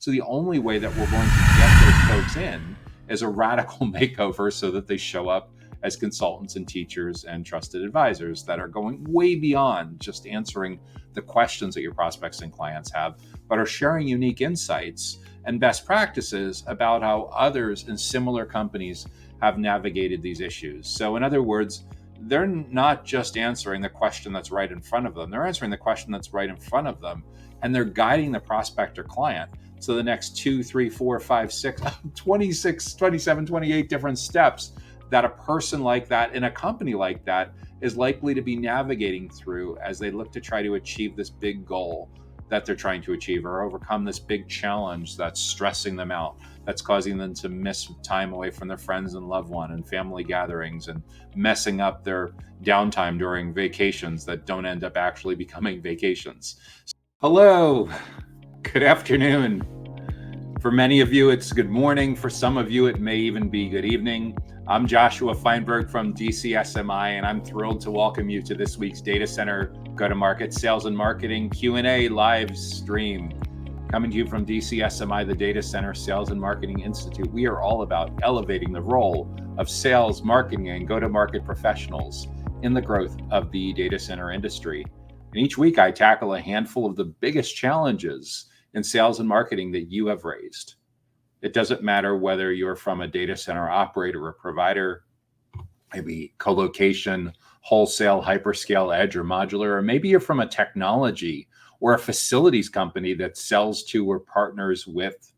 So the only way that we're going to get those folks in is a radical makeover so that they show up as consultants and teachers and trusted advisors that are going way beyond just answering the questions that your prospects and clients have, but are sharing unique insights and best practices about how others in similar companies have navigated these issues. So in other words, they're not just answering the question that's right in front of them. They're answering the question that's right in front of them, and they're guiding the prospect or client. So the next 2, 3, 4, 5, 6, 26, 27, 28 different steps that a person like that in a company like that is likely to be navigating through as they look to try to achieve this big goal that they're trying to achieve, or overcome this big challenge that's stressing them out, that's causing them to miss time away from their friends and loved one and family gatherings, and messing up their downtime during vacations that don't end up actually becoming vacations. Hello, good afternoon. For many of you, it's good morning. For some of you, it may even be good evening. I'm Joshua Feinberg from DCSMI, and I'm thrilled to welcome you to this week's Data Center Go-to-Market Sales and Marketing Q&A live stream. Coming to you from DCSMI, the Data Center Sales and Marketing Institute. We are all about elevating the role of sales, marketing, and go-to-market professionals in the growth of the data center industry. And each week, I tackle a handful of the biggest challenges in sales and marketing that you have raised. It doesn't matter whether you're from a data center operator or provider, maybe co-location, wholesale, hyperscale, edge, or modular, or maybe you're from a technology or a facilities company that sells to or partners with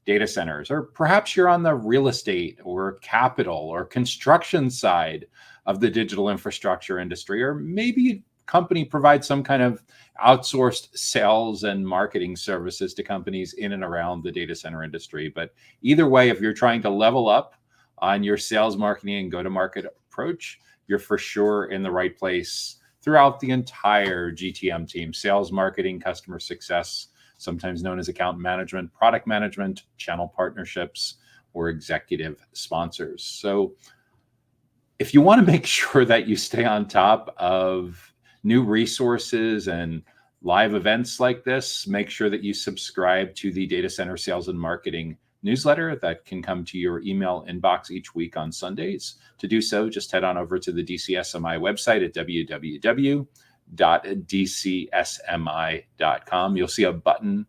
data centers, or perhaps you're on the real estate or capital or construction side of the digital infrastructure industry, or maybe a company provides some kind of outsourced sales and marketing services to companies in and around the data center industry. But either way, if you're trying to level up on your sales, marketing, and go-to-market approach, you're for sure in the right place throughout the entire GTM team: sales, marketing, customer success, sometimes known as account management, product management, channel partnerships, or executive sponsors. So if you want to make sure that you stay on top of new resources and live events like this, make sure that you subscribe to the Data Center Sales and Marketing newsletter that can come to your email inbox each week on Sundays. To do so, just head on over to the DCSMI website at www.dcsmi.com. You'll see a button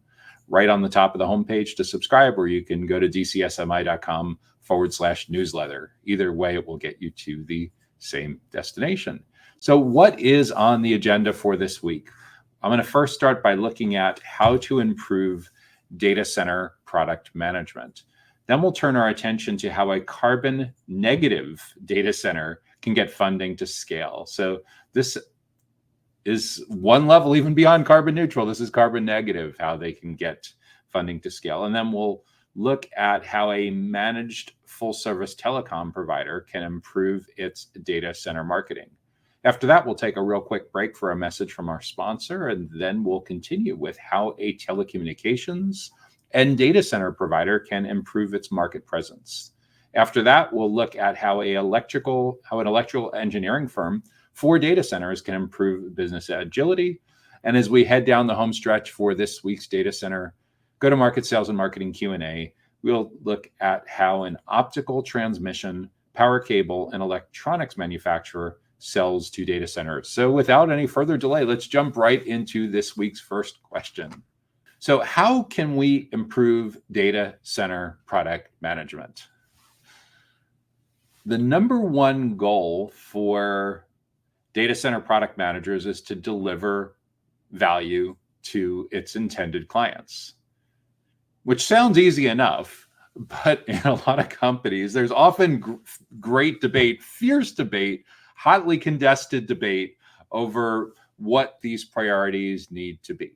right on the top of the homepage to subscribe, or you can go to dcsmi.com/newsletter. Either way, it will get you to the same destination. So what is on the agenda for this week? I'm going to first start by looking at how to improve data center product management. Then we'll turn our attention to how a carbon negative data center can get funding to scale. So this is one level even beyond carbon neutral. This is carbon negative, how they can get funding to scale. And then we'll look at how a managed full service telecom provider can improve its data center marketing. After that, we'll take a real quick break for a message from our sponsor, and then we'll continue with how a telecommunications and data center provider can improve its market presence. After that, we'll look at how an electrical engineering firm for data centers can improve business agility. And as we head down the home stretch for this week's Data Center Go-to-Market Sales and Marketing Q&A, we'll look at how an optical transmission, power cable, and electronics manufacturer sells to data centers. So without any further delay, let's jump right into this week's first question. So how can we improve data center product management? The number one goal for data center product managers is to deliver value to its intended clients, which sounds easy enough, but in a lot of companies, there's often great debate, fierce debate, hotly contested debate over what these priorities need to be.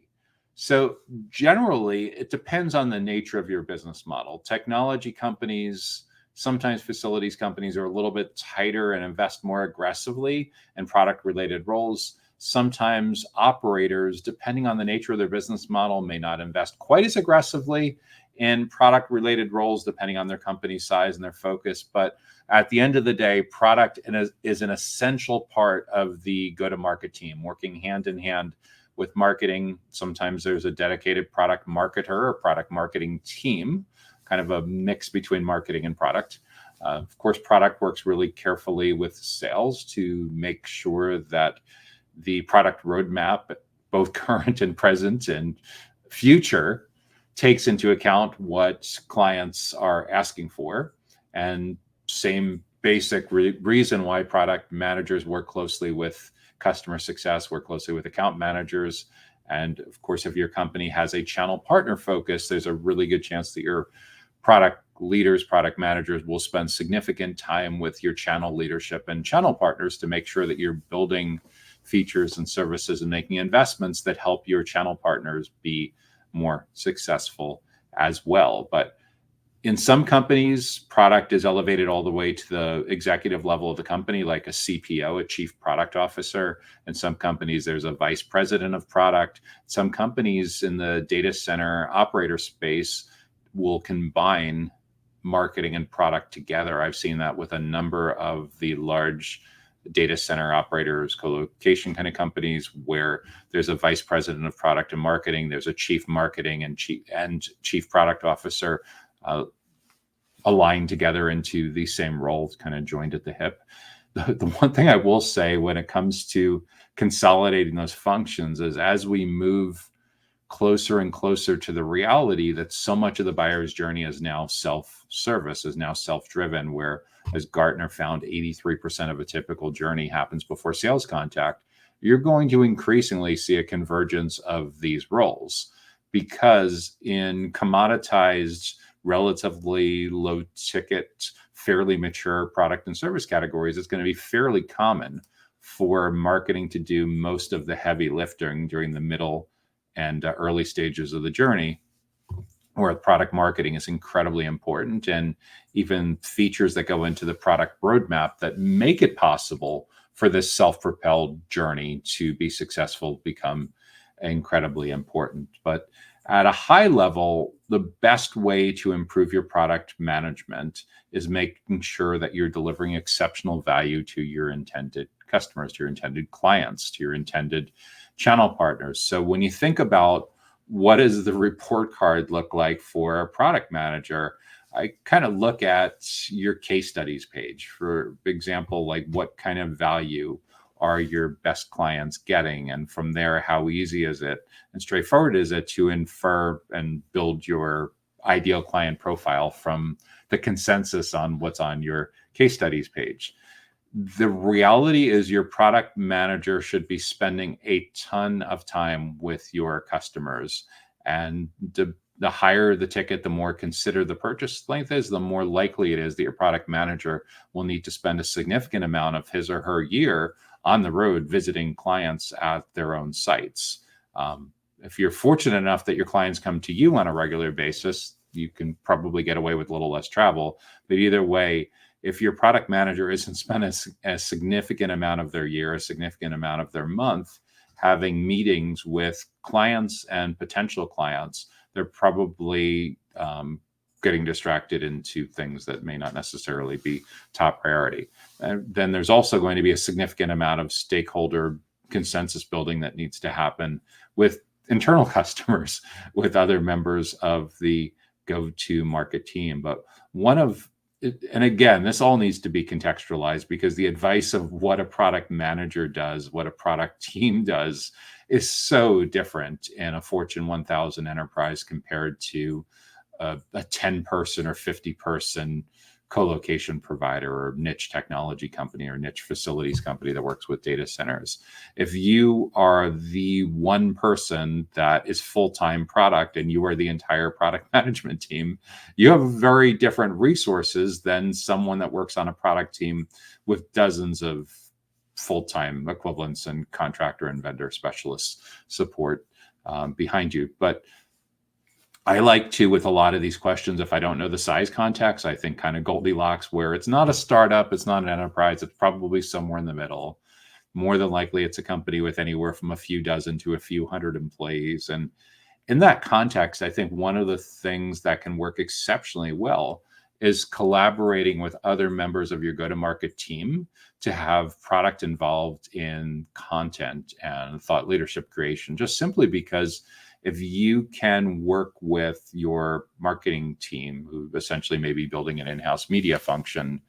So generally, it depends on the nature of your business model. Technology companies, sometimes facilities companies, are a little bit tighter and invest more aggressively in product-related roles. Sometimes operators, depending on the nature of their business model, may not invest quite as aggressively in product-related roles, depending on their company size and their focus. But at the end of the day, product is an essential part of the go-to-market team, working hand in hand with marketing. Sometimes there's a dedicated product marketer or product marketing team, kind of a mix between marketing and product. Of course, product works really carefully with sales to make sure that the product roadmap, both current and present and future, takes into account what clients are asking for. And same basic reason why product managers work closely with customer success, work closely with account managers. And of course, if your company has a channel partner focus, there's a really good chance that your product leaders, product managers will spend significant time with your channel leadership and channel partners to make sure that you're building features and services and making investments that help your channel partners be more successful as well. But in some companies, product is elevated all the way to the executive level of the company, like a CPO, a chief product officer. In some companies, there's a vice president of product. Some companies in the data center operator space will combine marketing and product together. I've seen that with a number of the large data center operators, co-location kind of companies, where there's a vice president of product and marketing, there's a chief marketing and chief product officer aligned together into the same roles, kind of joined at the hip. The one thing I will say when it comes to consolidating those functions is, as we move closer and closer to the reality that so much of the buyer's journey is now self-service, is now self-driven, where, as Gartner found, 83% of a typical journey happens before sales contact, you're going to increasingly see a convergence of these roles. Because in commoditized, relatively low ticket, fairly mature product and service categories, it's going to be fairly common for marketing to do most of the heavy lifting during the middle and early stages of the journey, where product marketing is incredibly important, and even features that go into the product roadmap that make it possible for this self-propelled journey to be successful become incredibly important. But at a high level, the best way to improve your product management is making sure that you're delivering exceptional value to your intended customers, to your intended clients, to your intended channel partners. So when you think about what does the report card look like for a product manager, I kind of look at your case studies page. For example, like, what kind of value are your best clients getting? And from there, how easy is it and straightforward is it to infer and build your ideal client profile from the consensus on what's on your case studies page? The reality is your product manager should be spending a ton of time with your customers. And the higher the ticket, the more considered the purchase length is, the more likely it is that your product manager will need to spend a significant amount of his or her year on the road visiting clients at their own sites. If you're fortunate enough that your clients come to you on a regular basis, you can probably get away with a little less travel. But either way, if your product manager isn't spending a significant amount of their year, a significant amount of their month having meetings with clients and potential clients, they're probably getting distracted into things that may not necessarily be top priority. And then there's also going to be a significant amount of stakeholder consensus building that needs to happen with internal customers, with other members of the go-to-market team. But and again, this all needs to be contextualized, because the advice of what a product manager does, what a product team does, is so different in a Fortune 1000 enterprise compared to a 10-person or 50-person co-location provider or niche technology company or niche facilities company that works with data centers. If you are the one person that is full-time product and you are the entire product management team, you have very different resources than someone that works on a product team with dozens of full-time equivalents and contractor and vendor specialist support behind you. But I like to, with a lot of these questions, if I don't know the size context, I think kind of Goldilocks, where it's not a startup, it's not an enterprise, it's probably somewhere in the middle. More than likely, it's a company with anywhere from a few dozen to a few hundred employees. And in that context, I think one of the things that can work exceptionally well is collaborating with other members of your go-to-market team to have product involved in content and thought leadership creation, just simply because if you can work with your marketing team, who essentially may be building an in-house media function,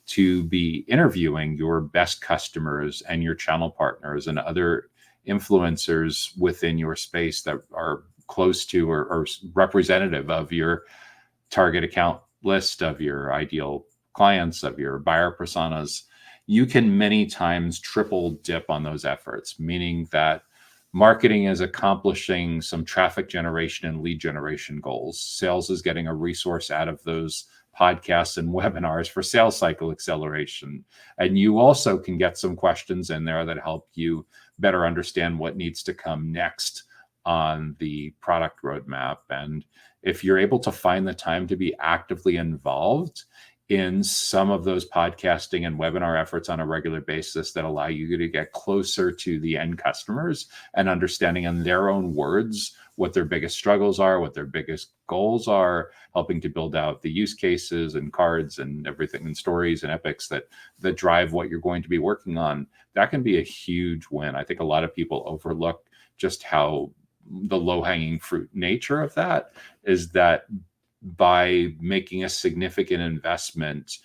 to be interviewing your best customers and your channel partners and other influencers within your space that are close to or representative of your target account list, of your ideal clients, of your buyer personas, you can many times triple dip on those efforts, meaning that marketing is accomplishing some traffic generation and lead generation goals. Sales is getting a resource out of those podcasts and webinars for sales cycle acceleration. And you also can get some questions in there that help you better understand what needs to come next on the product roadmap. And if you're able to find the time to be actively involved in some of those podcasting and webinar efforts on a regular basis that allow you to get closer to the end customers and understanding in their own words what their biggest struggles are, what their biggest goals are, helping to build out the use cases and cards and everything and stories and epics that drive what you're going to be working on, that can be a huge win. I think a lot of people overlook just how the low-hanging fruit nature of that is, that by making a significant investment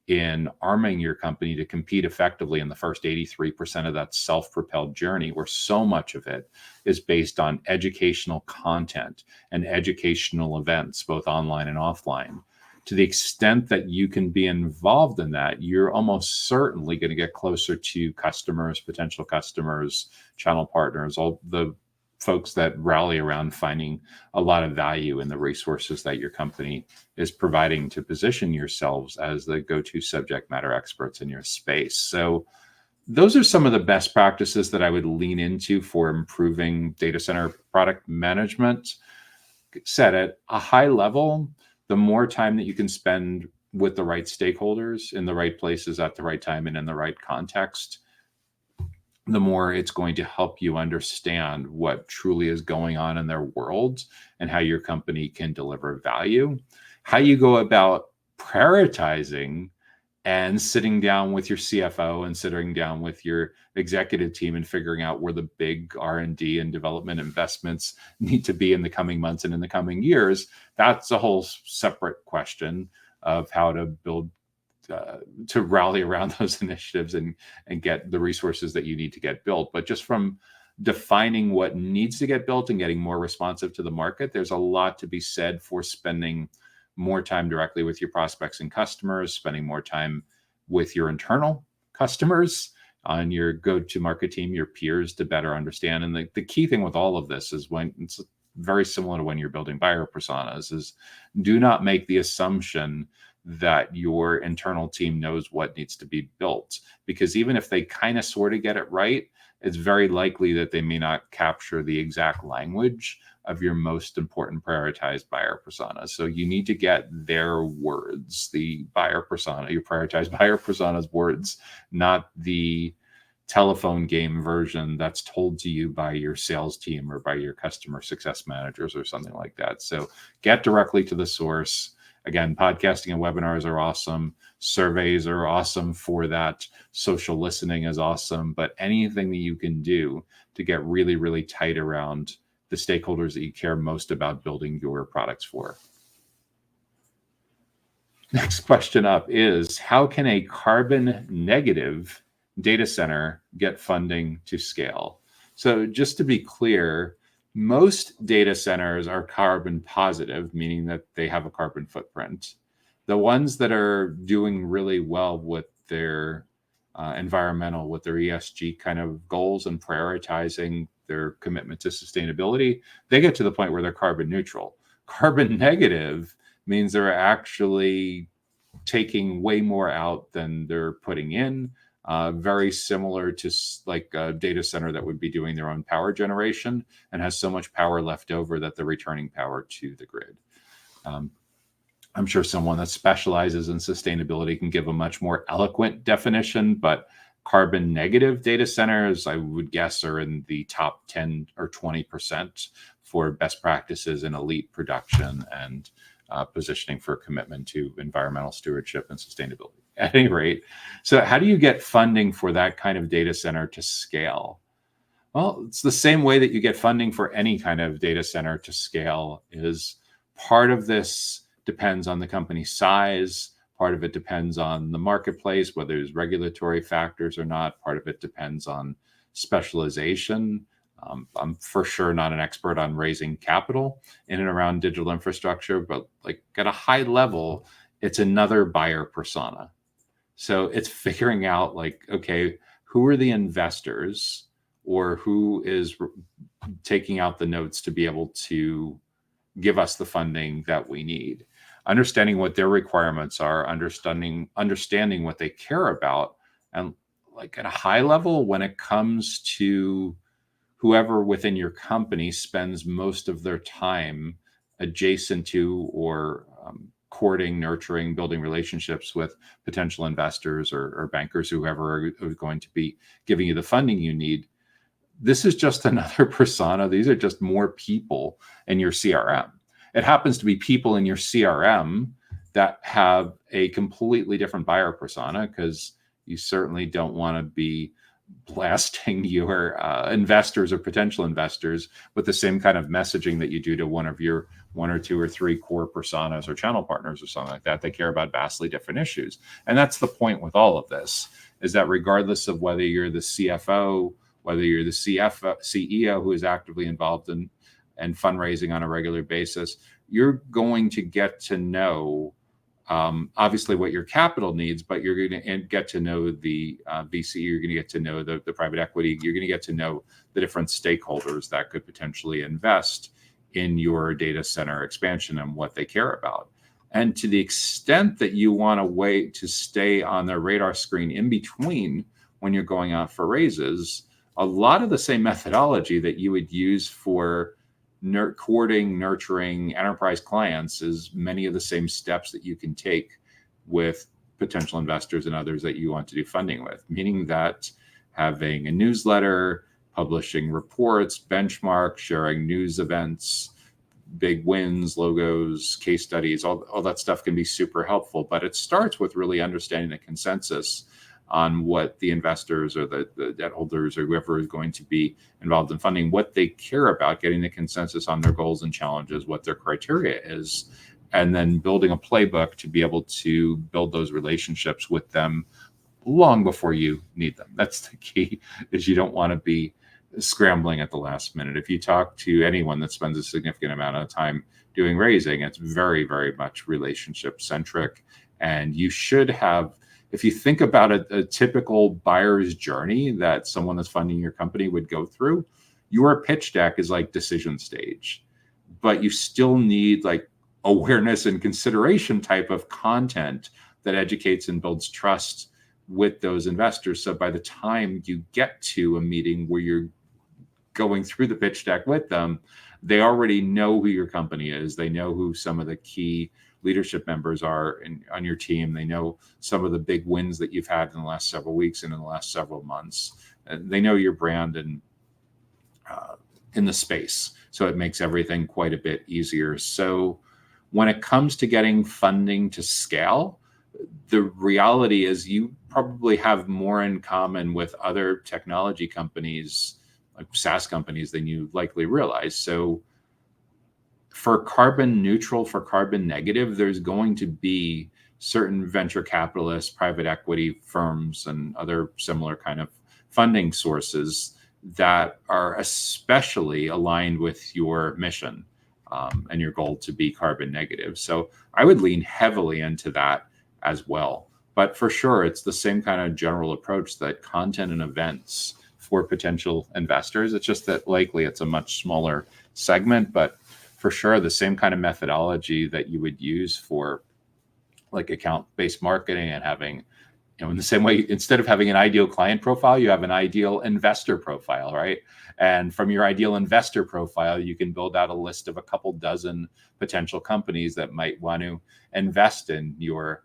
in arming your company to compete effectively in the first 83% of that self-propelled journey, where so much of it is based on educational content and educational events, both online and offline. To the extent that you can be involved in that, you're almost certainly going to get closer to customers, potential customers, channel partners, all the folks that rally around finding a lot of value in the resources that your company is providing to position yourselves as the go-to subject matter experts in your space. So those are some of the best practices that I would lean into for improving data center product management. Set at a high level, the more time that you can spend with the right stakeholders in the right places at the right time and in the right context, the more it's going to help you understand what truly is going on in their world and how your company can deliver value. How you go about prioritizing and sitting down with your CFO and sitting down with your executive team and figuring out where the big R&D and development investments need to be in the coming months and in the coming years, that's a whole separate question of how to build to rally around those initiatives and get the resources that you need to get built. But just from defining what needs to get built and getting more responsive to the market, there's a lot to be said for spending more time directly with your prospects and customers, spending more time with your internal customers on your go-to-market team, your peers, to better understand. And the key thing with all of this is, when it's very similar to when you're building buyer personas, is do not make the assumption that your internal team knows what needs to be built, because even if they kind of sort of get it right, it's very likely that they may not capture the exact language of your most important prioritized buyer persona. So you need to get their words, the buyer persona, your prioritized buyer persona's words, not the telephone game version that's told to you by your sales team or by your customer success managers or something like that. So get directly to the source. Again, podcasting and webinars are awesome. Surveys are awesome for that. Social listening is awesome. But anything that you can do to get really, really tight around the stakeholders that you care most about building your products for. Next question up is, how can a carbon negative data center get funding to scale? So just to be clear, most data centers are carbon positive, meaning that they have a carbon footprint. The ones that are doing really well with their environmental, with their ESG kind of goals and prioritizing their commitment to sustainability, they get to the point where they're carbon neutral. Carbon negative means they're actually taking way more out than they're putting in. Very similar to like a data center that would be doing their own power generation and has so much power left over that they're returning power to the grid. I'm sure someone that specializes in sustainability can give a much more eloquent definition, but carbon negative data centers, I would guess, are in the top 10 or 20% for best practices in elite production and positioning for commitment to environmental stewardship and sustainability. At any rate, so how do you get funding for that kind of data center to scale? Well, it's the same way that you get funding for any kind of data center to scale. Is part of this depends on the company's size. Part of it depends on the marketplace, whether there's regulatory factors or not. Part of it depends on specialization. I'm for sure not an expert on raising capital in and around digital infrastructure, but like at a high level, it's another buyer persona. So it's figuring out like, okay, who are the investors or who is taking out the notes to be able to give us the funding that we need, understanding what their requirements are, understanding what they care about. And like at a high level, when it comes to whoever within your company spends most of their time adjacent to or courting, nurturing, building relationships with potential investors or bankers, whoever are going to be giving you the funding you need, this is just another persona. These are just more people in your CRM. It happens to be people in your CRM that have a completely different buyer persona, because you certainly don't want to be blasting your investors or potential investors with the same kind of messaging that you do to one of your 1 or 2 or 3 core personas or channel partners or something like that. They care about vastly different issues. And that's the point with all of this, is that regardless of whether you're the CFO, whether you're the CEO who is actively involved in fundraising on a regular basis, you're going to get to know obviously what your capital needs, but you're going to get to know the VC, you're going to get to know the private equity, you're going to get to know the different stakeholders that could potentially invest in your data center expansion and what they care about. And to the extent that you want to wait to stay on their radar screen in between when you're going out for raises, a lot of the same methodology that you would use for courting, nurturing enterprise clients is many of the same steps that you can take with potential investors and others that you want to do funding with, meaning that having a newsletter, publishing reports, benchmarks, sharing news events, big wins, logos, case studies, all that stuff can be super helpful. But it starts with really understanding the consensus on what the investors or the debt holders or whoever is going to be involved in funding, what they care about, getting the consensus on their goals and challenges, what their criteria is, and then building a playbook to be able to build those relationships with them long before you need them. That's the key, is you don't want to be scrambling at the last minute. If you talk to anyone that spends a significant amount of time doing raising, it's very, very much relationship centric. And you should have, if you think about a typical buyer's journey that someone that's funding your company would go through, your pitch deck is like decision stage, but you still need like awareness and consideration type of content that educates and builds trust with those investors. So by the time you get to a meeting where you're going through the pitch deck with them, they already know who your company is. They know who some of the key leadership members are on your team. They know some of the big wins that you've had in the last several weeks and in the last several months. They know your brand and in the space. So it makes everything quite a bit easier. So when it comes to getting funding to scale, the reality is you probably have more in common with other technology companies, like SaaS companies, than you likely realize. So for carbon neutral, for carbon negative, there's going to be certain venture capitalists, private equity firms, and other similar kind of funding sources that are especially aligned with your mission and your goal to be carbon negative. So I would lean heavily into that as well. But for sure, it's the same kind of general approach that content and events for potential investors. It's just that likely it's a much smaller segment, but for sure, the same kind of methodology that you would use for like account-based marketing and having, in the same way, instead of having an ideal client profile, you have an ideal investor profile, right? And from your ideal investor profile, you can build out a list of a couple dozen potential companies that might want to invest in your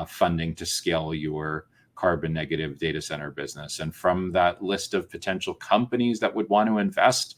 funding to scale your carbon negative data center business. And from that list of potential companies that would want to invest,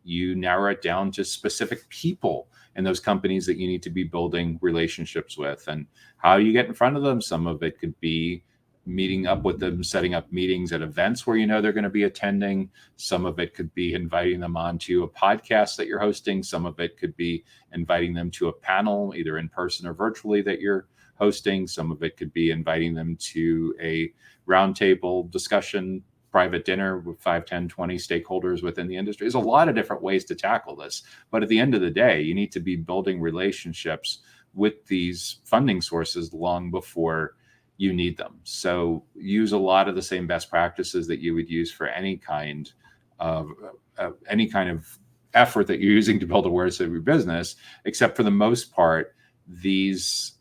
you narrow it down to specific people in those companies that you need to be building relationships with, and how you get in front of them. Some of it could be meeting up with them, setting up meetings at events where you know they're going to be attending. Some of it could be inviting them onto a podcast that you're hosting. Some of it could be inviting them to a panel, either in person or virtually, that you're hosting. Some of it could be inviting them to a roundtable discussion, private dinner with 5, 10, 20 stakeholders within the industry. There's a lot of different ways to tackle this. But at the end of the day, you need to be building relationships with these funding sources long before you need them. So use a lot of the same best practices that you would use for any kind of effort that you're using to build awareness of your business, except for the most part, these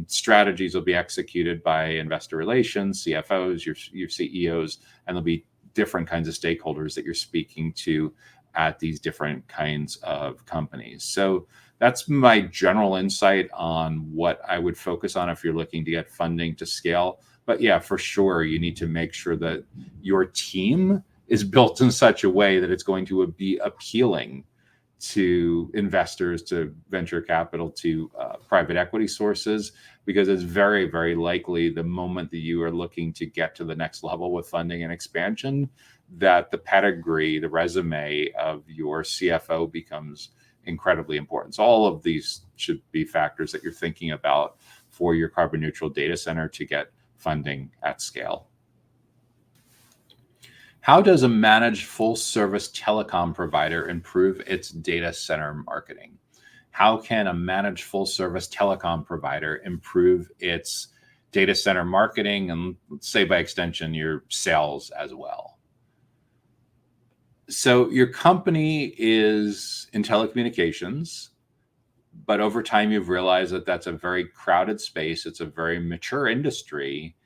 strategies will be executed by investor relations, CFOs, your CEOs, and there'll be different kinds of stakeholders that you're speaking to at these different kinds of companies. So that's my general insight on what I would focus on if you're looking to get funding to scale. But yeah, for sure, you need to make sure that your team is built in such a way that it's going to be appealing to investors, to venture capital, to private equity sources, because it's very, very likely the moment that you are looking to get to the next level with funding and expansion, that the pedigree, the resume of your CFO becomes incredibly important. So all of these should be factors that you're thinking about for your carbon neutral data center to get funding at scale. How does a managed full service telecom provider improve its data center marketing? How can a managed full service telecom provider improve its data center marketing, and let's say by extension, your sales as well? So your company is in telecommunications, but over time you've realized that that's a very crowded space. It's a very mature industry.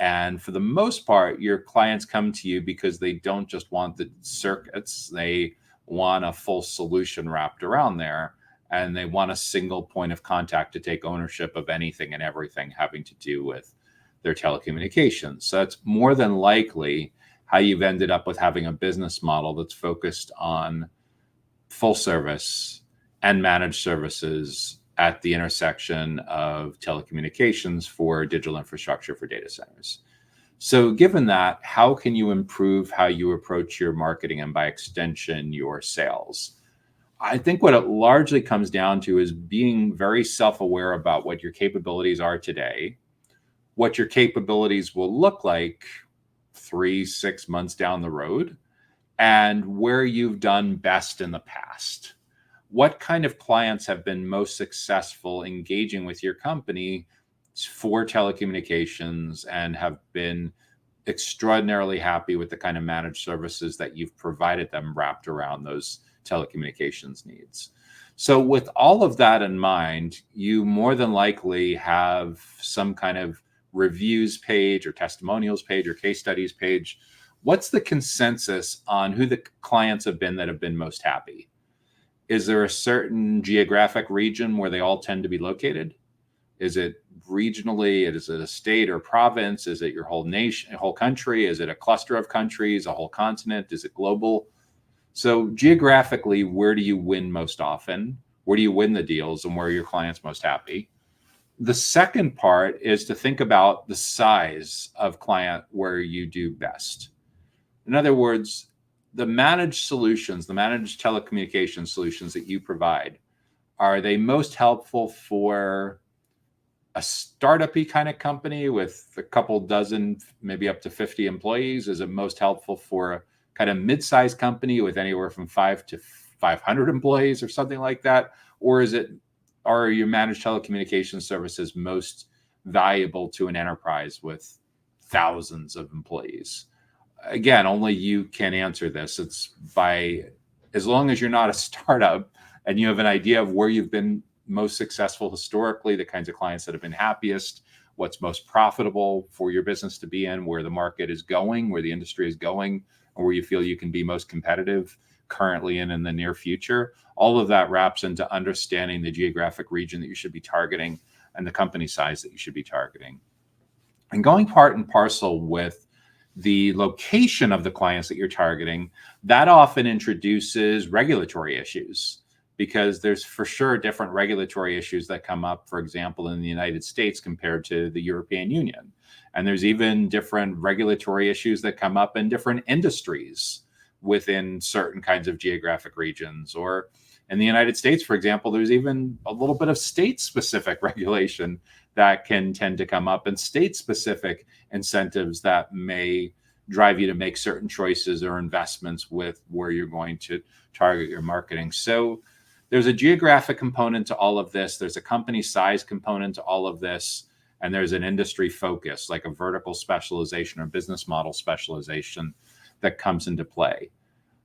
And for the most part, your clients come to you because they don't just want the circuits, they want a full solution wrapped around there. And they want a single point of contact to take ownership of anything and everything having to do with their telecommunications. So it's more than likely how you've ended up with having a business model that's focused on full service and managed services at the intersection of telecommunications for digital infrastructure for data centers. So given that, how can you improve how you approach your marketing and by extension, your sales? I think what it largely comes down to is being very self-aware about what your capabilities are today, what your capabilities will look like 3-6 months down the road, and where you've done best in the past. What kind of clients have been most successful engaging with your company for telecommunications and have been extraordinarily happy with the kind of managed services that you've provided them wrapped around those telecommunications needs? So with all of that in mind, you more than likely have some kind of reviews page or testimonials page or case studies page. What's the consensus on who the clients have been that have been most happy? Is there a certain geographic region where they all tend to be located? Is it regionally? Is it a state or province? Is it your whole nation, whole country? Is it a cluster of countries, a whole continent? Is it global? So geographically, where do you win most often? Where do you win the deals, and where are your clients most happy? The second part is to think about the size of client where you do best. In other words, the managed solutions, the managed telecommunications solutions that you provide, are they most helpful for a startup-y kind of company with a couple dozen, maybe up to 50 employees? Is it most helpful for a kind of mid-sized company with anywhere from 5 to 500 employees or something like that? Or are your managed telecommunications services most valuable to an enterprise with thousands of employees? Again, only you can answer this. It's as long as you're not a startup and you have an idea of where you've been most successful historically, the kinds of clients that have been happiest, what's most profitable for your business to be in, where the market is going, where the industry is going, or where you feel you can be most competitive currently and in the near future. All of that wraps into understanding the geographic region that you should be targeting and the company size that you should be targeting. And going part and parcel with the location of the clients that you're targeting, that often introduces regulatory issues, because there's for sure different regulatory issues that come up, for example, in the United States compared to the European Union. And there's even different regulatory issues that come up in different industries within certain kinds of geographic regions. Or in the United States, for example, there's even a little bit of state-specific regulation that can tend to come up, and state-specific incentives that may drive you to make certain choices or investments with where you're going to target your marketing. So there's a geographic component to all of this. There's a company size component to all of this. And there's an industry focus, like a vertical specialization or business model specialization, that comes into play.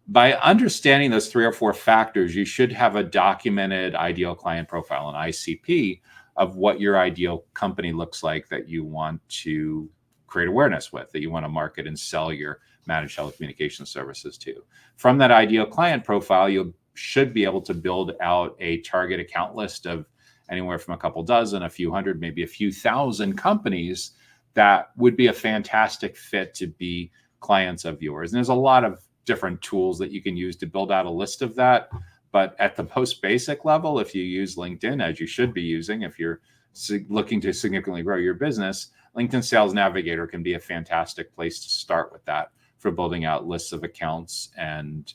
By understanding those 3 or 4 factors, you should have a documented ideal client profile, an ICP, of what your ideal company looks like that you want to create awareness with, that you want to market and sell your managed telecommunications services to. From that ideal client profile, you should be able to build out a target account list of anywhere from a couple dozen, a few hundred, maybe a few thousand companies that would be a fantastic fit to be clients of yours. And there's a lot of different tools that you can use to build out a list of that. But at the most basic level, if you use LinkedIn, as you should be using, if you're looking to significantly grow your business, LinkedIn Sales Navigator can be a fantastic place to start with that, for building out lists of accounts and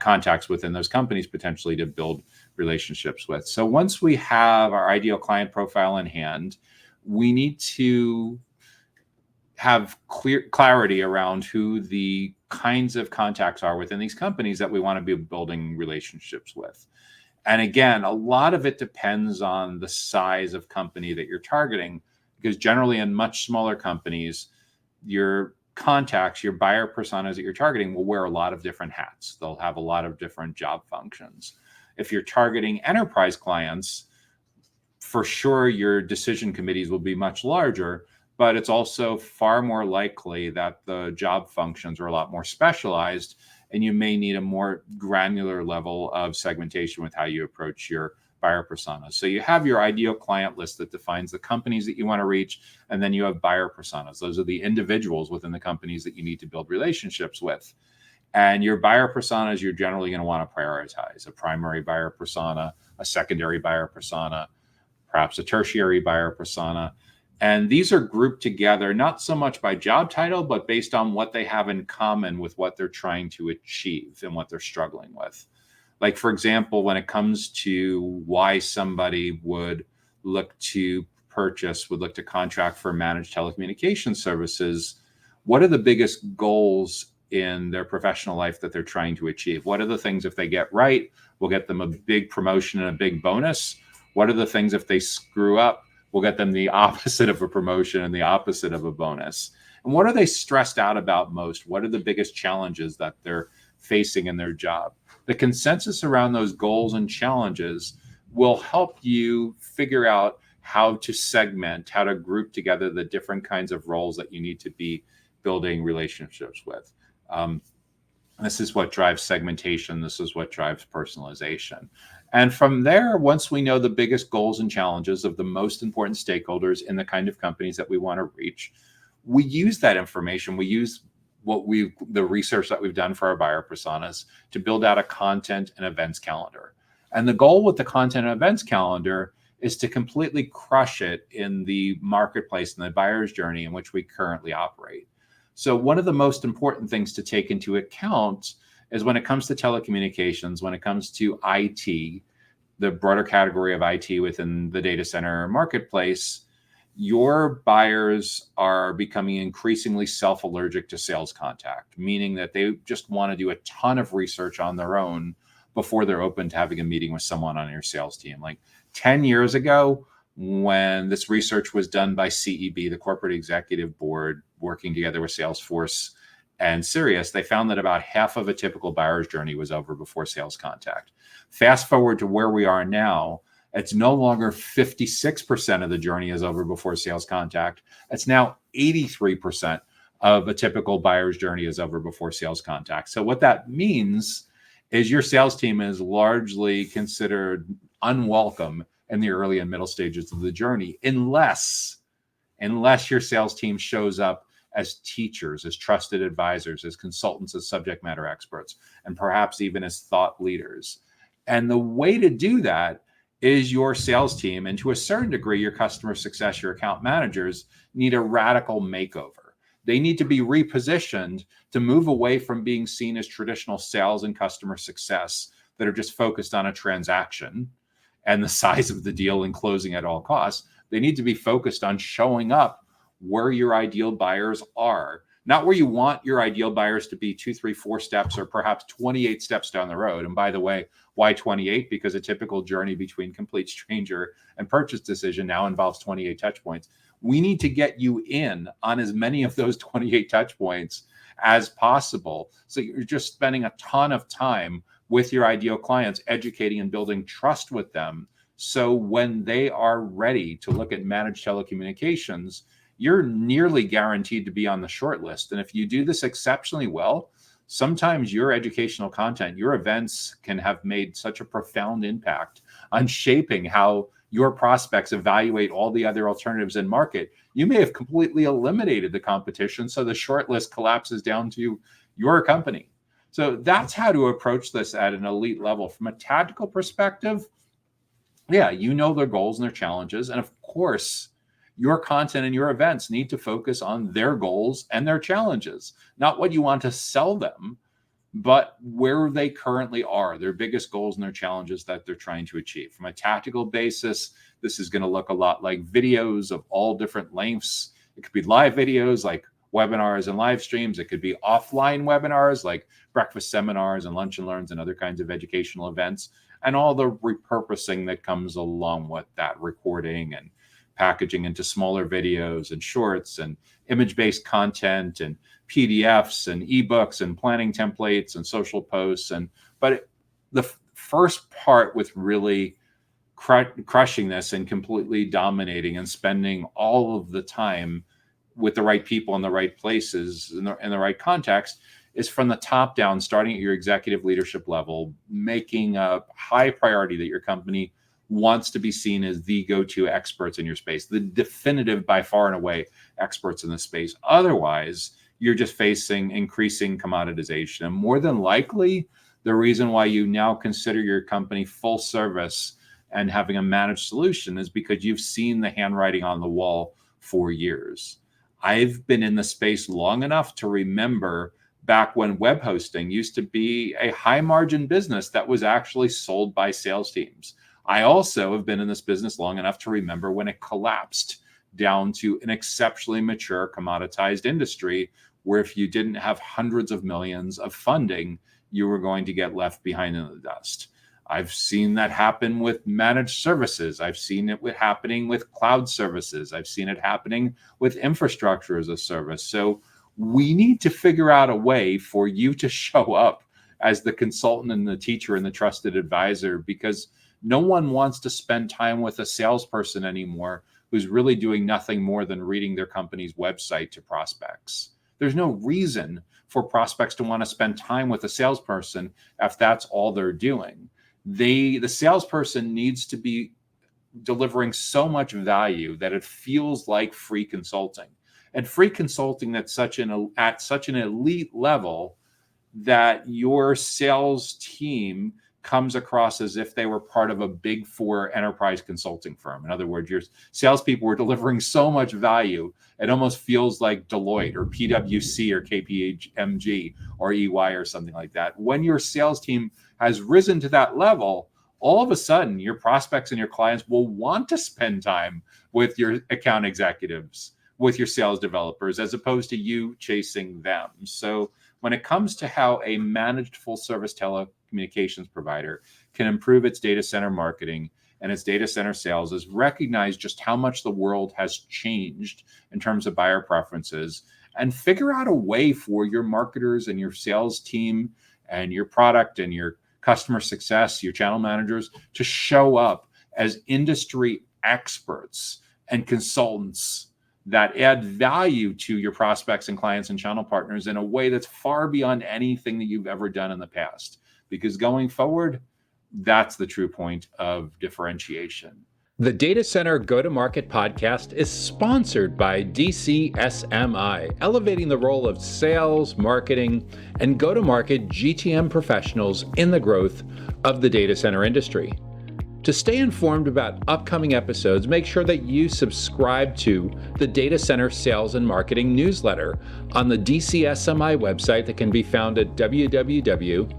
contacts within those companies, potentially to build relationships with. So once we have our ideal client profile in hand, we need to have clarity around who the kinds of contacts are within these companies that we want to be building relationships with. And again, a lot of it depends on the size of company that you're targeting, because generally in much smaller companies, your contacts, your buyer personas that you're targeting, will wear a lot of different hats. They'll have a lot of different job functions. If you're targeting enterprise clients, for sure your decision committees will be much larger, but it's also far more likely that the job functions are a lot more specialized, and you may need a more granular level of segmentation with how you approach your buyer personas. So you have your ideal client list that defines the companies that you want to reach, and then you have buyer personas. Those are the individuals within the companies that you need to build relationships with. And your buyer personas, you're generally going to want to prioritize: a primary buyer persona, a secondary buyer persona, perhaps a tertiary buyer persona. And these are grouped together, not so much by job title, but based on what they have in common with what they're trying to achieve and what they're struggling with. Like, for example, when it comes to why somebody would look to contract for managed telecommunications services, what are the biggest goals in their professional life that they're trying to achieve? What are the things, if they get right, will get them a big promotion and a big bonus? What are the things, if they screw up, will get them the opposite of a promotion and the opposite of a bonus? And what are they stressed out about most? What are the biggest challenges that they're facing in their job? The consensus around those goals and challenges will help you figure out how to segment, how to group together the different kinds of roles that you need to be building relationships with. This is what drives segmentation. This is what drives personalization. And from there, once we know the biggest goals and challenges of the most important stakeholders in the kind of companies that we want to reach, we use that information. We use the research that we've done for our buyer personas to build out a content and events calendar. And the goal with the content and events calendar is to completely crush it in the marketplace and the buyer's journey in which we currently operate. So one of the most important things to take into account is, when it comes to telecommunications, when it comes to IT, the broader category of IT within the data center marketplace, your buyers are becoming increasingly self-allergic to sales contact, meaning that they just want to do a ton of research on their own before they're open to having a meeting with someone on your sales team. Like 10 years ago, when this research was done by CEB, the Corporate Executive Board, working together with Salesforce and Sirius, they found that about half of a typical buyer's journey was over before sales contact. Fast forward to where we are now, it's no longer 56% of the journey is over before sales contact. It's now 83% of a typical buyer's journey is over before sales contact. So what that means is your sales team is largely considered unwelcome in the early and middle stages of the journey, unless your sales team shows up as teachers, as trusted advisors, as consultants, as subject matter experts, and perhaps even as thought leaders. And the way to do that is your sales team, and to a certain degree, your customer success, your account managers need a radical makeover. They need to be repositioned to move away from being seen as traditional sales and customer success that are just focused on a transaction and the size of the deal and closing at all costs. They need to be focused on showing up where your ideal buyers are, not where you want your ideal buyers to be 2, 3, 4 steps, or perhaps 28 steps down the road. And by the way, why 28? Because a typical journey between complete stranger and purchase decision now involves 28 touch points. We need to get you in on as many of those 28 touch points as possible. So you're just spending a ton of time with your ideal clients, educating and building trust with them. So when they are ready to look at managed telecommunications, you're nearly guaranteed to be on the short list. And if you do this exceptionally well, sometimes your educational content, your events can have made such a profound impact on shaping how your prospects evaluate all the other alternatives in market. You may have completely eliminated the competition, so the short list collapses down to your company. So that's how to approach this at an elite level. From a tactical perspective, yeah, you know their goals and their challenges. And of course, your content and your events need to focus on their goals and their challenges, not what you want to sell them, but where they currently are, their biggest goals and their challenges that they're trying to achieve. From a tactical basis, this is going to look a lot like videos of all different lengths. It could be live videos like webinars and live streams. It could be offline webinars like breakfast seminars and lunch and learns and other kinds of educational events, and all the repurposing that comes along with that, recording and packaging into smaller videos and shorts and image-based content and PDFs and ebooks and planning templates and social posts. But the first part with really crushing this and completely dominating and spending all of the time with the right people in the right places in the right context is from the top down, starting at your executive leadership level, making a high priority that your company wants to be seen as the go-to experts in your space, the definitive, by far and away, experts in the space. Otherwise, you're just facing increasing commoditization. And more than likely, the reason why you now consider your company full service and having a managed solution is because you've seen the handwriting on the wall for years. I've been in the space long enough to remember back when web hosting used to be a high margin business that was actually sold by sales teams. I also have been in this business long enough to remember when it collapsed down to an exceptionally mature, commoditized industry where if you didn't have hundreds of millions of funding, you were going to get left behind in the dust. I've seen that happen with managed services. I've seen it happening with cloud services. I've seen it happening with infrastructure as a service. So we need to figure out a way for you to show up as the consultant and the teacher and the trusted advisor, because no one wants to spend time with a salesperson anymore who's really doing nothing more than reading their company's website to prospects. There's no reason for prospects to want to spend time with a salesperson if that's all they're doing. The salesperson needs to be delivering so much value that it feels like free consulting, and free consulting that's at such an elite level that your sales team comes across as if they were part of a big four enterprise consulting firm. In other words, your salespeople were delivering so much value, it almost feels like Deloitte or PwC or KPMG or EY or something like that. When your sales team has risen to that level, all of a sudden your prospects and your clients will want to spend time with your account executives, with your sales developers, as opposed to you chasing them. So when it comes to how a managed full service telecommunications provider can improve its data center marketing and its data center sales, is recognize just how much the world has changed in terms of buyer preferences, and figure out a way for your marketers and your sales team and your product and your customer success, your channel managers, to show up as industry experts and consultants that add value to your prospects and clients and channel partners in a way that's far beyond anything that you've ever done in the past. Because going forward, that's the true point of differentiation. The Data Center Go-to-Market podcast is sponsored by DCSMI, elevating the role of sales, marketing, and go-to-market GTM professionals in the growth of the data center industry. To stay informed about upcoming episodes, make sure that you subscribe to the Data Center Sales and Marketing newsletter on the DCSMI website that can be found at www.dcsmi.com.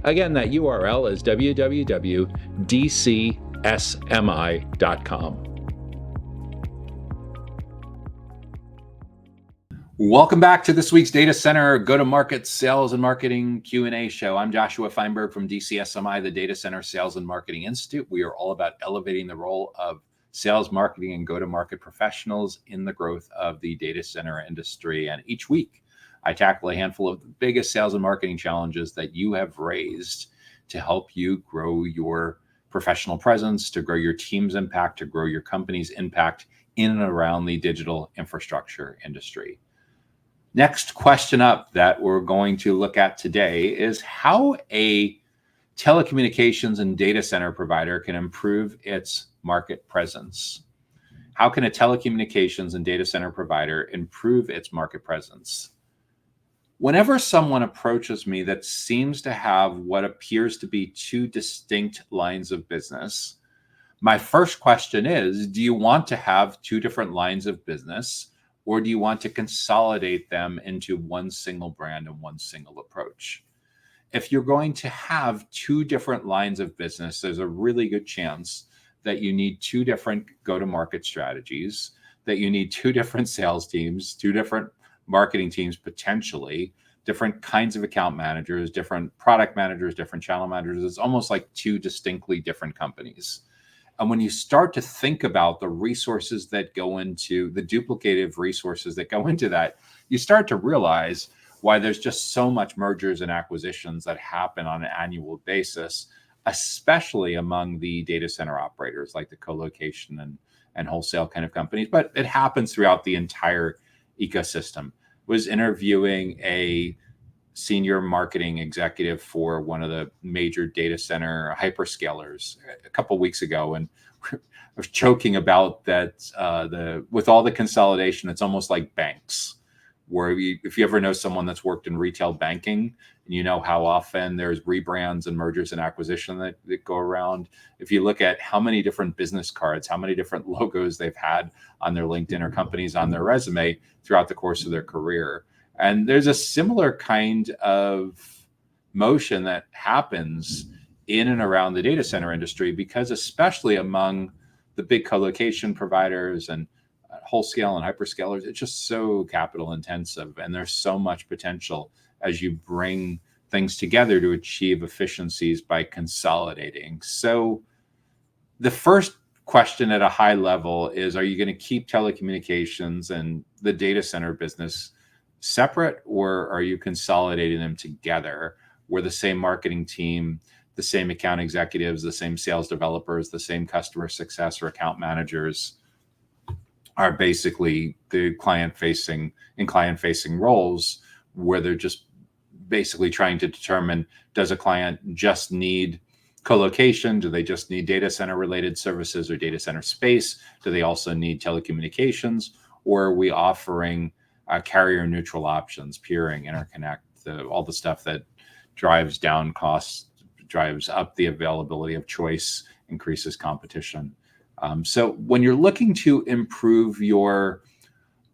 Again, that URL is www.dcsmi.com. Welcome back to this week's Data Center Go-to-Market Sales and Marketing Q&A show. I'm Joshua Feinberg from DCSMI, the Data Center Sales and Marketing Institute. We are all about elevating the role of sales, marketing, and go-to-market professionals in the growth of the data center industry. And each week, I tackle a handful of the biggest sales and marketing challenges that you have raised to help you grow your professional presence, to grow your team's impact, to grow your company's impact in and around the digital infrastructure industry. Next question up that we're going to look at today is how a telecommunications and data center provider can improve its market presence. How can a telecommunications and data center provider improve its market presence? Whenever someone approaches me that seems to have what appears to be two distinct lines of business, my first question is, do you want to have two different lines of business? Or do you want to consolidate them into one single brand and one single approach? If you're going to have two different lines of business, there's a really good chance that you need two different go-to-market strategies, that you need two different sales teams, two different marketing teams, potentially, different kinds of account managers, different product managers, different channel managers. It's almost like two distinctly different companies. And when you start to think about the resources that go into the duplicative resources that go into that, you start to realize why there's just so much mergers and acquisitions that happen on an annual basis, especially among the data center operators like the co-location and wholesale kind of companies. But it happens throughout the entire ecosystem. Was interviewing a senior marketing executive for one of the major data center hyperscalers a couple of weeks ago, and I was joking about that. With all the consolidation, it's almost like banks, where if you ever know someone that's worked in retail banking, and you know how often there's rebrands and mergers and acquisition that go around. If you look at how many different business cards, how many different logos they've had on their LinkedIn or companies on their resume throughout the course of their career. And there's a similar kind of motion that happens in and around the data center industry, because especially among the big co-location providers and wholesale and hyperscalers, it's just so capital intensive. And there's so much potential as you bring things together to achieve efficiencies by consolidating. So the first question at a high level is, are you going to keep telecommunications and the data center business separate, or are you consolidating them together, where the same marketing team, the same account executives, the same sales developers, the same customer success or account managers are basically the client-facing roles, where they're just basically trying to determine, does a client just need co-location? Do they just need data center related services or data center space? Do they also need telecommunications? Or are we offering carrier neutral options, peering, interconnect, all the stuff that drives down costs, drives up the availability of choice, increases competition. So when you're looking to improve your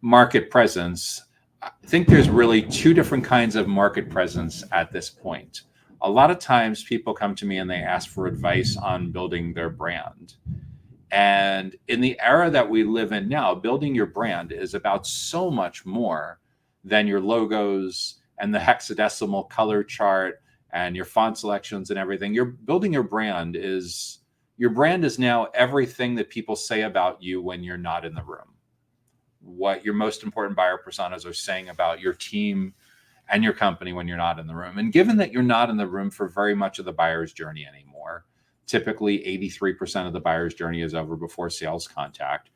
market presence, I think there's really two different kinds of market presence at this point. A lot of times people come to me and they ask for advice on building their brand. And in the era that we live in now, building your brand is about so much more than your logos and the hexadecimal color chart and your font selections and everything. You're building your brand is now everything that people say about you when you're not in the room. What your most important buyer personas are saying about your team and your company when you're not in the room. And given that you're not in the room for very much of the buyer's journey anymore, typically 83% of the buyer's journey is over before sales contact,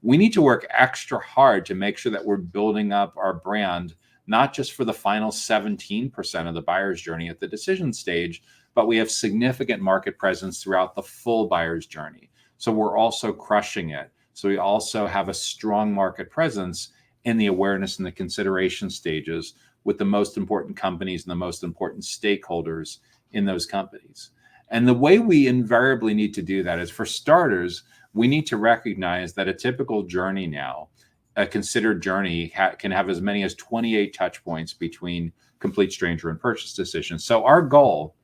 we need to work extra hard to make sure that we're building up our brand, not just for the final 17% of the buyer's journey at the decision stage, but we have significant market presence throughout the full buyer's journey. So we're also crushing it. So we also have a strong market presence in the awareness and the consideration stages with the most important companies and the most important stakeholders in those companies. And the way we invariably need to do that is, for starters, we need to recognize that a typical journey now, a considered journey, can have as many as 28 touch points between complete stranger and purchase decisions. So our goal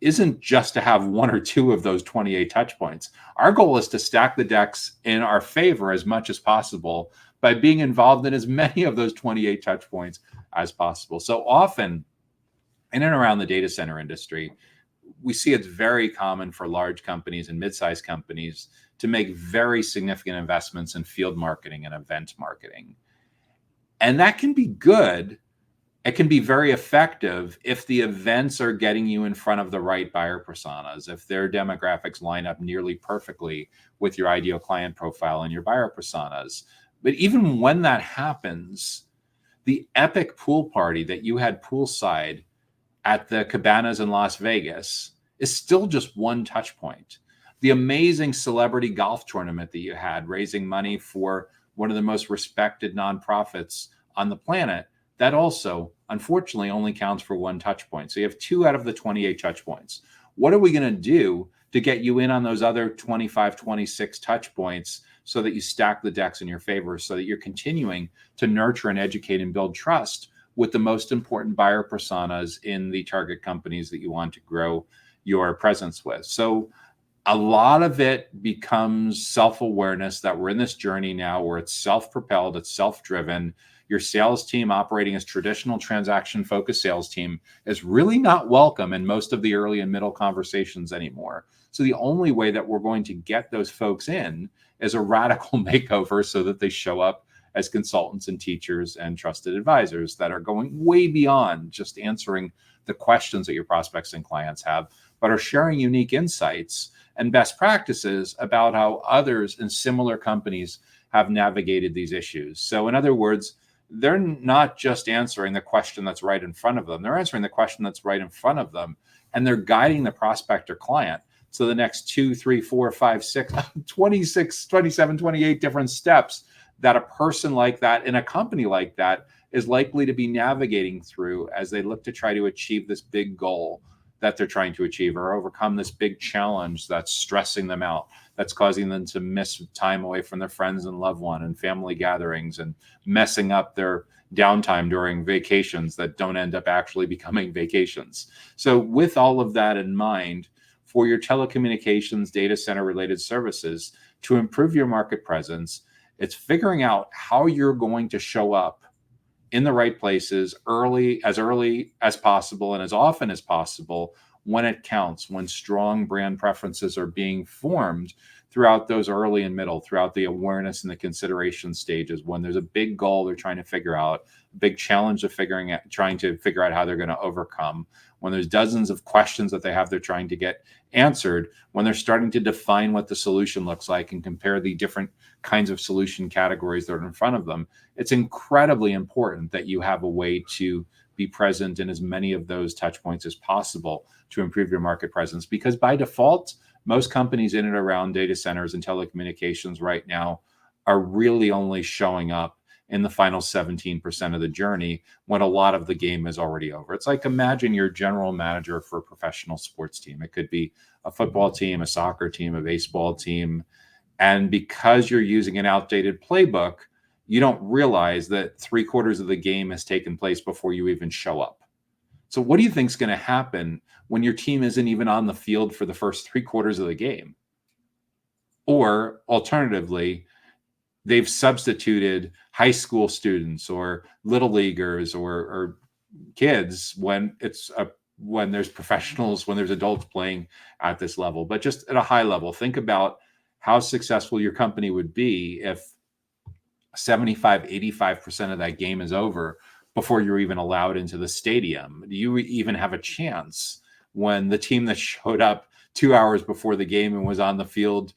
isn't just to have one or two of those 28 touch points. Our goal is to stack the decks in our favor as much as possible by being involved in as many of those 28 touch points as possible. So often in and around the data center industry, we see it's very common for large companies and mid-sized companies to make very significant investments in field marketing and event marketing. And that can be good. It can be very effective if the events are getting you in front of the right buyer personas, if their demographics line up nearly perfectly with your ideal client profile and your buyer personas. But even when that happens, the epic pool party that you had poolside at the Cabanas in Las Vegas is still just one touch point. The amazing celebrity golf tournament that you had raising money for one of the most respected nonprofits on the planet, that also, unfortunately, only counts for one touch point. So you have 2 out of the 28 touch points. What are we going to do to get you in on those other 25, 26 touch points so that you stack the decks in your favor, so that you're continuing to nurture and educate and build trust with the most important buyer personas in the target companies that you want to grow your presence with? So a lot of it becomes self-awareness that we're in this journey now where it's self-propelled, it's self-driven. Your sales team operating as traditional transaction-focused sales team is really not welcome in most of the early and middle conversations anymore. So the only way that we're going to get those folks in is a radical makeover so that they show up as consultants and teachers and trusted advisors that are going way beyond just answering the questions that your prospects and clients have, but are sharing unique insights and best practices about how others in similar companies have navigated these issues. So in other words, they're not just answering the question that's right in front of them. They're answering the question that's right in front of them, and they're guiding the prospect or client to the next 2, 3, 4, 5, 6, 26, 27, 28 different steps that a person like that in a company like that is likely to be navigating through as they look to try to achieve this big goal that they're trying to achieve, or overcome this big challenge that's stressing them out, that's causing them to miss time away from their friends and loved one and family gatherings, and messing up their downtime during vacations that don't end up actually becoming vacations. So with all of that in mind, for your telecommunications data center related services, to improve your market presence, it's figuring out how you're going to show up in the right places early as possible and as often as possible when it counts, when strong brand preferences are being formed throughout those early and middle, throughout the awareness and the consideration stages, when there's a big goal they're trying to figure out, a big challenge of trying to figure out how they're going to overcome, when there's dozens of questions that they're trying to get answered, when they're starting to define what the solution looks like and compare the different kinds of solution categories that are in front of them. It's incredibly important that you have a way to be present in as many of those touch points as possible to improve your market presence, because by default, most companies in and around data centers and telecommunications right now are really only showing up in the final 17% of the journey when a lot of the game is already over. It's like, imagine you're general manager for a professional sports team. It could be a football team, a soccer team, a baseball team. And because you're using an outdated playbook, you don't realize that 3/4 of the game has taken place before you even show up. So what do you think is going to happen when your team isn't even on the field for the first 3/4 of the game? Or alternatively, they've substituted high school students or little leaguers or kids when there's professionals, when there's adults playing at this level. But just at a high level, think about how successful your company would be if 75, 85% of that game is over before you're even allowed into the stadium. Do you even have a chance when the team that showed up 2 hours before the game and was on the field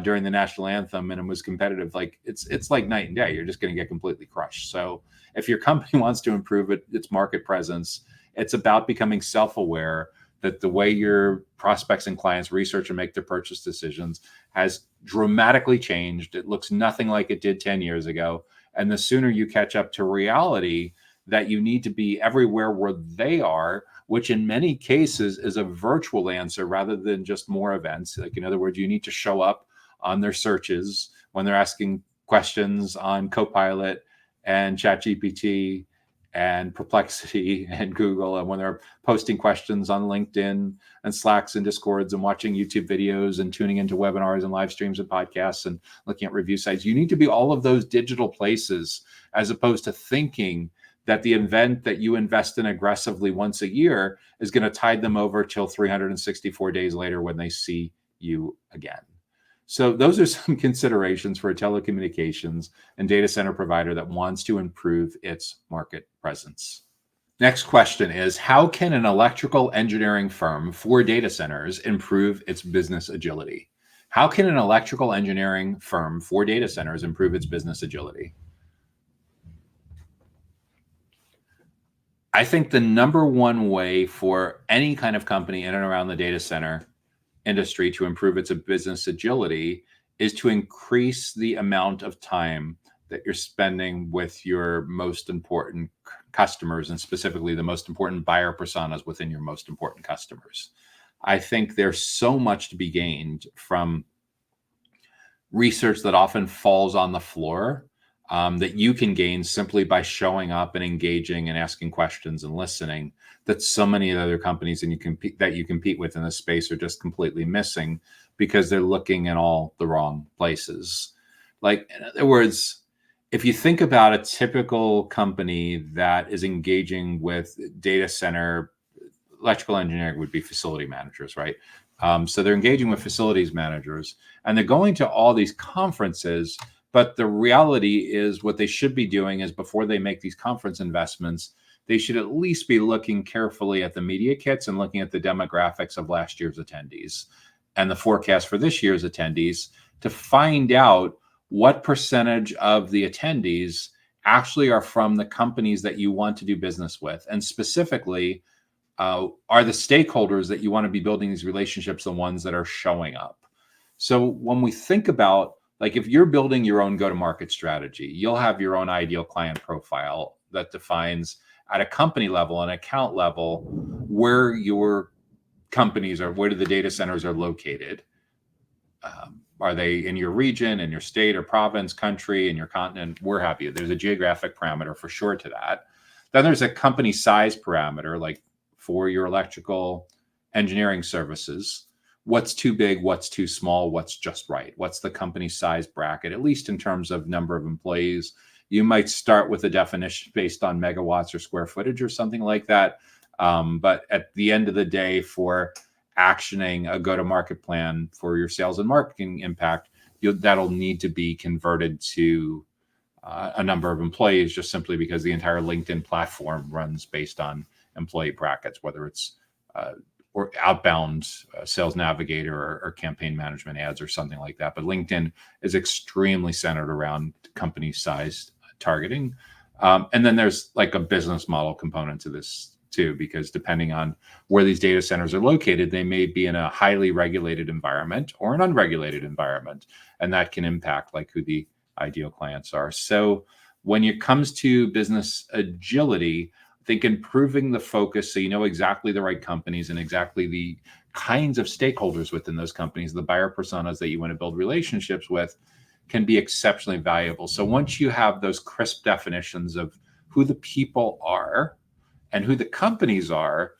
during the national anthem and it was competitive? Like it's like night and day. You're just going to get completely crushed. So if your company wants to improve its market presence, it's about becoming self-aware, that the way your prospects and clients research and make their purchase decisions has dramatically changed. It looks nothing like it did 10 years ago. And the sooner you catch up to reality that you need to be everywhere where they are, which in many cases is a virtual answer rather than just more events. Like, in other words, you need to show up on their searches when they're asking questions on Copilot and ChatGPT and Perplexity and Google, and when they're posting questions on LinkedIn and Slacks and Discords and watching YouTube videos and tuning into webinars and live streams and podcasts and looking at review sites. You need to be all of those digital places, as opposed to thinking that the event that you invest in aggressively once a year is going to tide them over till 364 days later when they see you again. So those are some considerations for a telecommunications and data center provider that wants to improve its market presence. Next question is, how can an electrical engineering firm for data centers improve its business agility? How can an electrical engineering firm for data centers improve its business agility? I think the number one way for any kind of company in and around the data center industry to improve its business agility is to increase the amount of time that you're spending with your most important customers, and specifically the most important buyer personas within your most important customers. I think there's so much to be gained from research that often falls on the floor, that you can gain simply by showing up and engaging and asking questions and listening, that so many other companies that you compete with in this space are just completely missing because they're looking in all the wrong places. Like, in other words, if you think about a typical company that is engaging with data center, electrical engineering would be facility managers, right? So they're engaging with facilities managers and they're going to all these conferences. But the reality is, what they should be doing is, before they make these conference investments, they should at least be looking carefully at the media kits and looking at the demographics of last year's attendees and the forecast for this year's attendees to find out what percentage of the attendees actually are from the companies that you want to do business with. And specifically, are the stakeholders that you want to be building these relationships the ones that are showing up? So when we think about, like, if you're building your own go-to-market strategy, you'll have your own ideal client profile that defines at a company level and account level where your companies are, where the data centers are located. Are they in your region, in your state or province, country, in your continent, where have you? There's a geographic parameter for sure to that. Then there's a company size parameter, like for your electrical engineering services. What's too big, what's too small, what's just right? What's the company size bracket, at least in terms of number of employees? You might start with a definition based on megawatts or square footage or something like that. But at the end of the day, for actioning a go-to-market plan for your sales and marketing impact, that'll need to be converted to a number of employees, just simply because the entire LinkedIn platform runs based on employee brackets, whether it's or outbound sales navigator or campaign management ads or something like that. But LinkedIn is extremely centered around company size targeting. And then there's like a business model component to this too, because depending on where these data centers are located, they may be in a highly regulated environment or an unregulated environment. And that can impact like who the ideal clients are. So when it comes to business agility, I think improving the focus so you know exactly the right companies and exactly the kinds of stakeholders within those companies, the buyer personas that you want to build relationships with, can be exceptionally valuable. So once you have those crisp definitions of who the people are and who the companies are,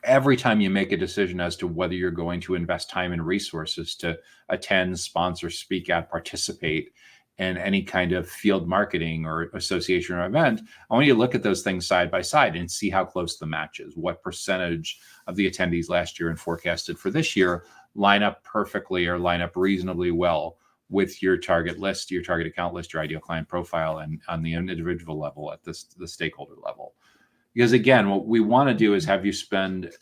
every time you make a decision as to whether you're going to invest time and resources to attend, sponsor, speak at, participate in any kind of field marketing or association or event, I want you to look at those things side by side and see how close the match is. What percentage of the attendees last year and forecasted for this year line up perfectly or line up reasonably well with your target list, your target account list, your ideal client profile, and on the individual level at the stakeholder level. Because again, what we want to do is have you spend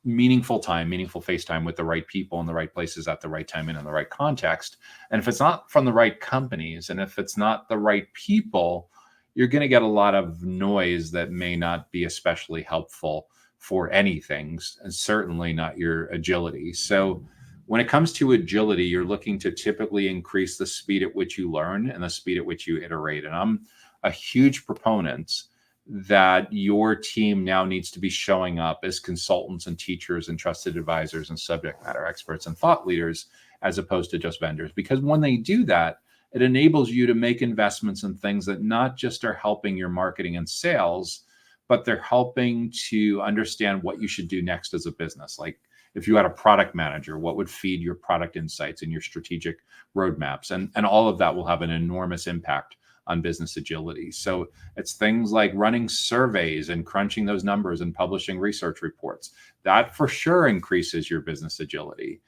meaningful time, meaningful face time with the right people in the right places at the right time and in the right context. And if it's not from the right companies and if it's not the right people, you're going to get a lot of noise that may not be especially helpful for anything, and certainly not your agility. So when it comes to agility, you're looking to typically increase the speed at which you learn and the speed at which you iterate. And I'm a huge proponent that your team now needs to be showing up as consultants and teachers and trusted advisors and subject matter experts and thought leaders, as opposed to just vendors. Because when they do that, it enables you to make investments in things that not just are helping your marketing and sales, but they're helping to understand what you should do next as a business. Like if you had a product manager, what would feed your product insights and your strategic roadmaps? And all of that will have an enormous impact on business agility. So it's things like running surveys and crunching those numbers and publishing research reports. That for sure increases your business agility.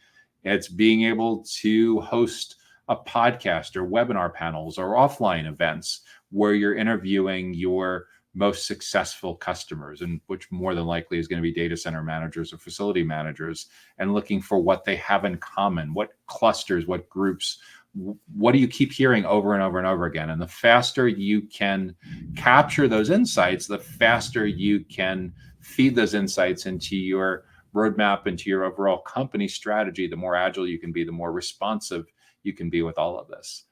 It's being able to host a podcast or webinar panels or offline events where you're interviewing your most successful customers, and which more than likely is going to be data center managers or facility managers, and looking for what they have in common, what clusters, what groups, what do you keep hearing over and over and over again? And the faster you can capture those insights, the faster you can feed those insights into your roadmap, into your overall company strategy, the more agile you can be, the more responsive you can be with all of this.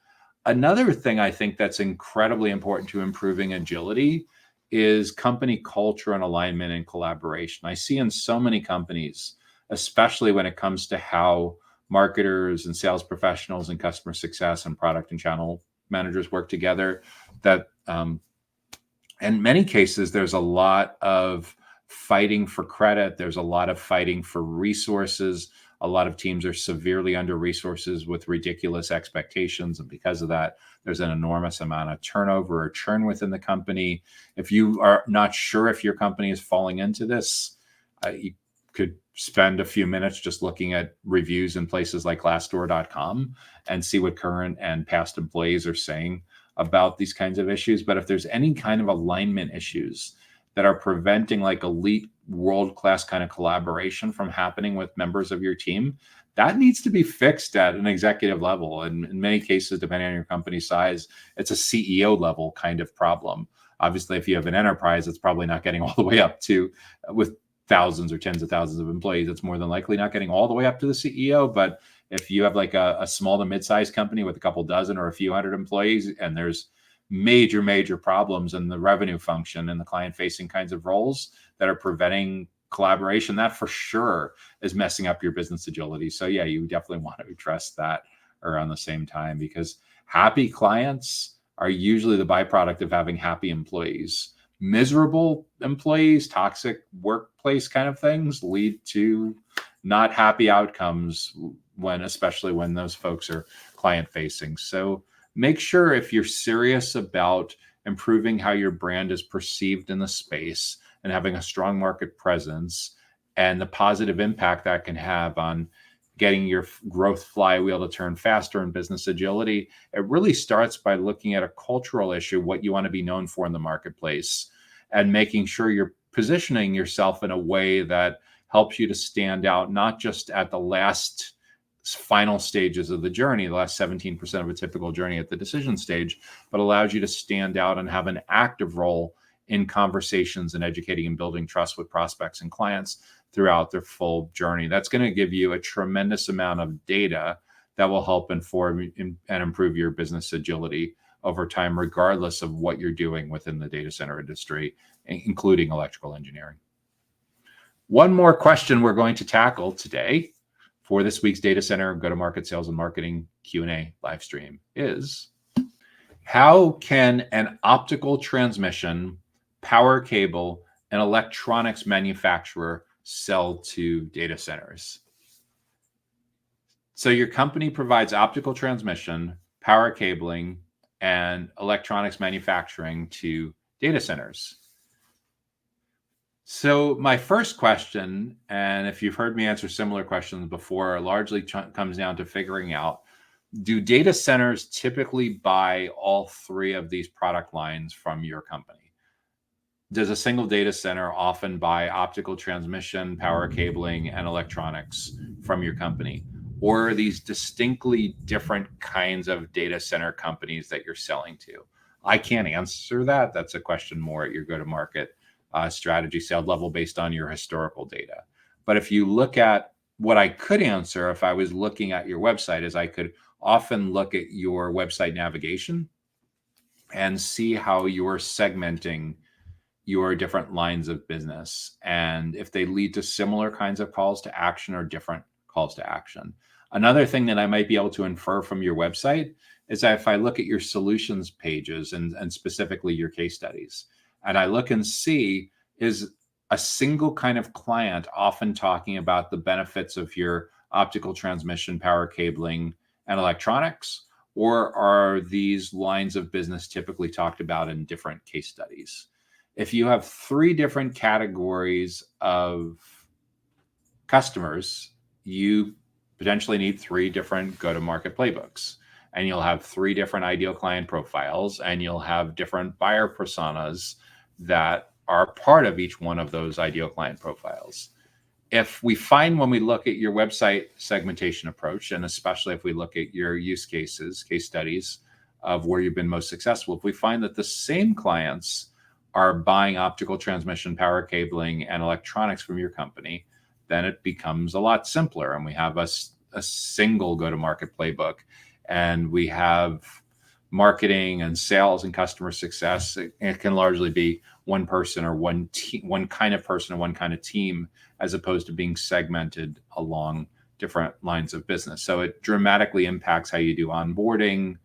Another thing I think that's incredibly important to improving agility is company culture and alignment and collaboration. I see in so many companies, especially when it comes to how marketers and sales professionals and customer success and product and channel managers work together, that in many cases, there's a lot of fighting for credit. There's a lot of fighting for resources. A lot of teams are severely under resources with ridiculous expectations. And because of that, there's an enormous amount of turnover or churn within the company. If you are not sure if your company is falling into this, you could spend a few minutes just looking at reviews in places like glassdoor.com and see what current and past employees are saying about these kinds of issues. But if there's any kind of alignment issues that are preventing like elite world-class kind of collaboration from happening with members of your team, that needs to be fixed at an executive level. And in many cases, depending on your company size, it's a CEO level kind of problem. Obviously, if you have an enterprise, it's probably not getting all the way up to, with thousands or tens of thousands of employees, it's more than likely not getting all the way up to the CEO. But if you have like a small to mid-sized company with a couple dozen or a few hundred employees, and there's major problems in the revenue function and the client-facing kinds of roles that are preventing collaboration, that for sure is messing up your business agility. So yeah, you definitely want to address that around the same time, because happy clients are usually the byproduct of having happy employees. Miserable employees, toxic workplace kind of things lead to not happy outcomes, especially when those folks are client facing. So make sure, if you're serious about improving how your brand is perceived in the space and having a strong market presence and the positive impact that can have on getting your growth flywheel to turn faster in business agility, it really starts by looking at a cultural issue, what you want to be known for in the marketplace, and making sure you're positioning yourself in a way that helps you to stand out, not just at the last final stages of the journey, the last 17% of a typical journey at the decision stage, but allows you to stand out and have an active role in conversations and educating and building trust with prospects and clients throughout their full journey. That's going to give you a tremendous amount of data that will help inform and improve your business agility over time, regardless of what you're doing within the data center industry, including electrical engineering. One more question we're going to tackle today for this week's Data Center Go-to-Market Sales and Marketing Q&A live stream is: how can an optical transmission, power cable, and electronics manufacturer sell to data centers? So your company provides optical transmission, power cabling, and electronics manufacturing to data centers. So my first question, and if you've heard me answer similar questions before, largely comes down to figuring out, do data centers typically buy all three of these product lines from your company? Does a single data center often buy optical transmission, power cabling, and electronics from your company? Or are these distinctly different kinds of data center companies that you're selling to? I can't answer that. That's a question more at your go-to-market strategy sale level based on your historical data. But if you look at what I could answer if I was looking at your website, is I could often look at your website navigation and see how you're segmenting your different lines of business and if they lead to similar kinds of calls to action or different calls to action. Another thing that I might be able to infer from your website is that if I look at your solutions pages and specifically your case studies, and I look and see, is a single kind of client often talking about the benefits of your optical transmission, power cabling, and electronics? Or are these lines of business typically talked about in different case studies? If you have three different categories of customers, you potentially need three different go-to-market playbooks. And you'll have three different ideal client profiles, and you'll have different buyer personas that are part of each one of those ideal client profiles. If we find when we look at your website segmentation approach, and especially if we look at your use cases, case studies of where you've been most successful, if we find that the same clients are buying optical transmission, power cabling, and electronics from your company, then it becomes a lot simpler. And we have a single go-to-market playbook, and we have marketing and sales and customer success. It can largely be one person or one kind of person or one kind of team, as opposed to being segmented along different lines of business. So it dramatically impacts how you do onboarding,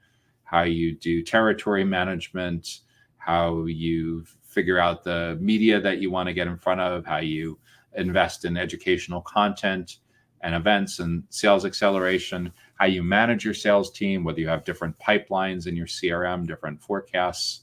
how you do territory management, how you figure out the media that you want to get in front of, how you invest in educational content and events and sales acceleration, how you manage your sales team, whether you have different pipelines in your CRM, different forecasts.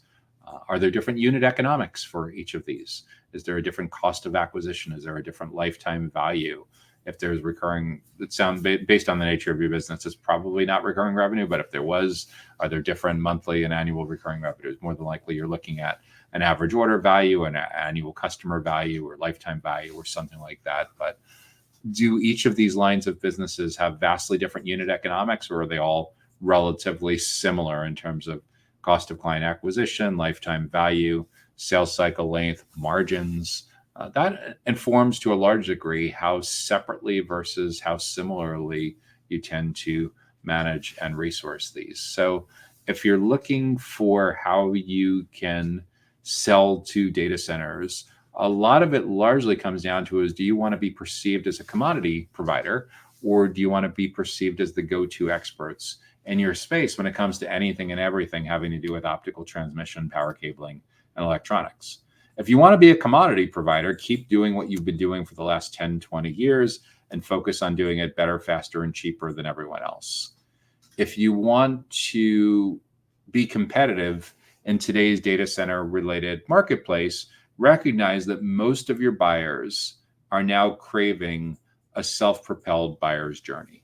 Are there different unit economics for each of these? Is there a different cost of acquisition? Is there a different lifetime value? If there's recurring, it sounds based on the nature of your business, it's probably not recurring revenue, but if there was, are there different monthly and annual recurring revenues? More than likely, you're looking at an average order value, an annual customer value, or lifetime value, or something like that. But do each of these lines of businesses have vastly different unit economics, or are they all relatively similar in terms of cost of client acquisition, lifetime value, sales cycle length, margins? That informs to a large degree how separately versus how similarly you tend to manage and resource these. So if you're looking for how you can sell to data centers, a lot of it largely comes down to is, do you want to be perceived as a commodity provider, or do you want to be perceived as the go-to experts in your space when it comes to anything and everything having to do with optical transmission, power cabling, and electronics? If you want to be a commodity provider, keep doing what you've been doing for the last 10, 20 years and focus on doing it better, faster, and cheaper than everyone else. If you want to be competitive in today's data center related marketplace, recognize that most of your buyers are now craving a self-propelled buyer's journey.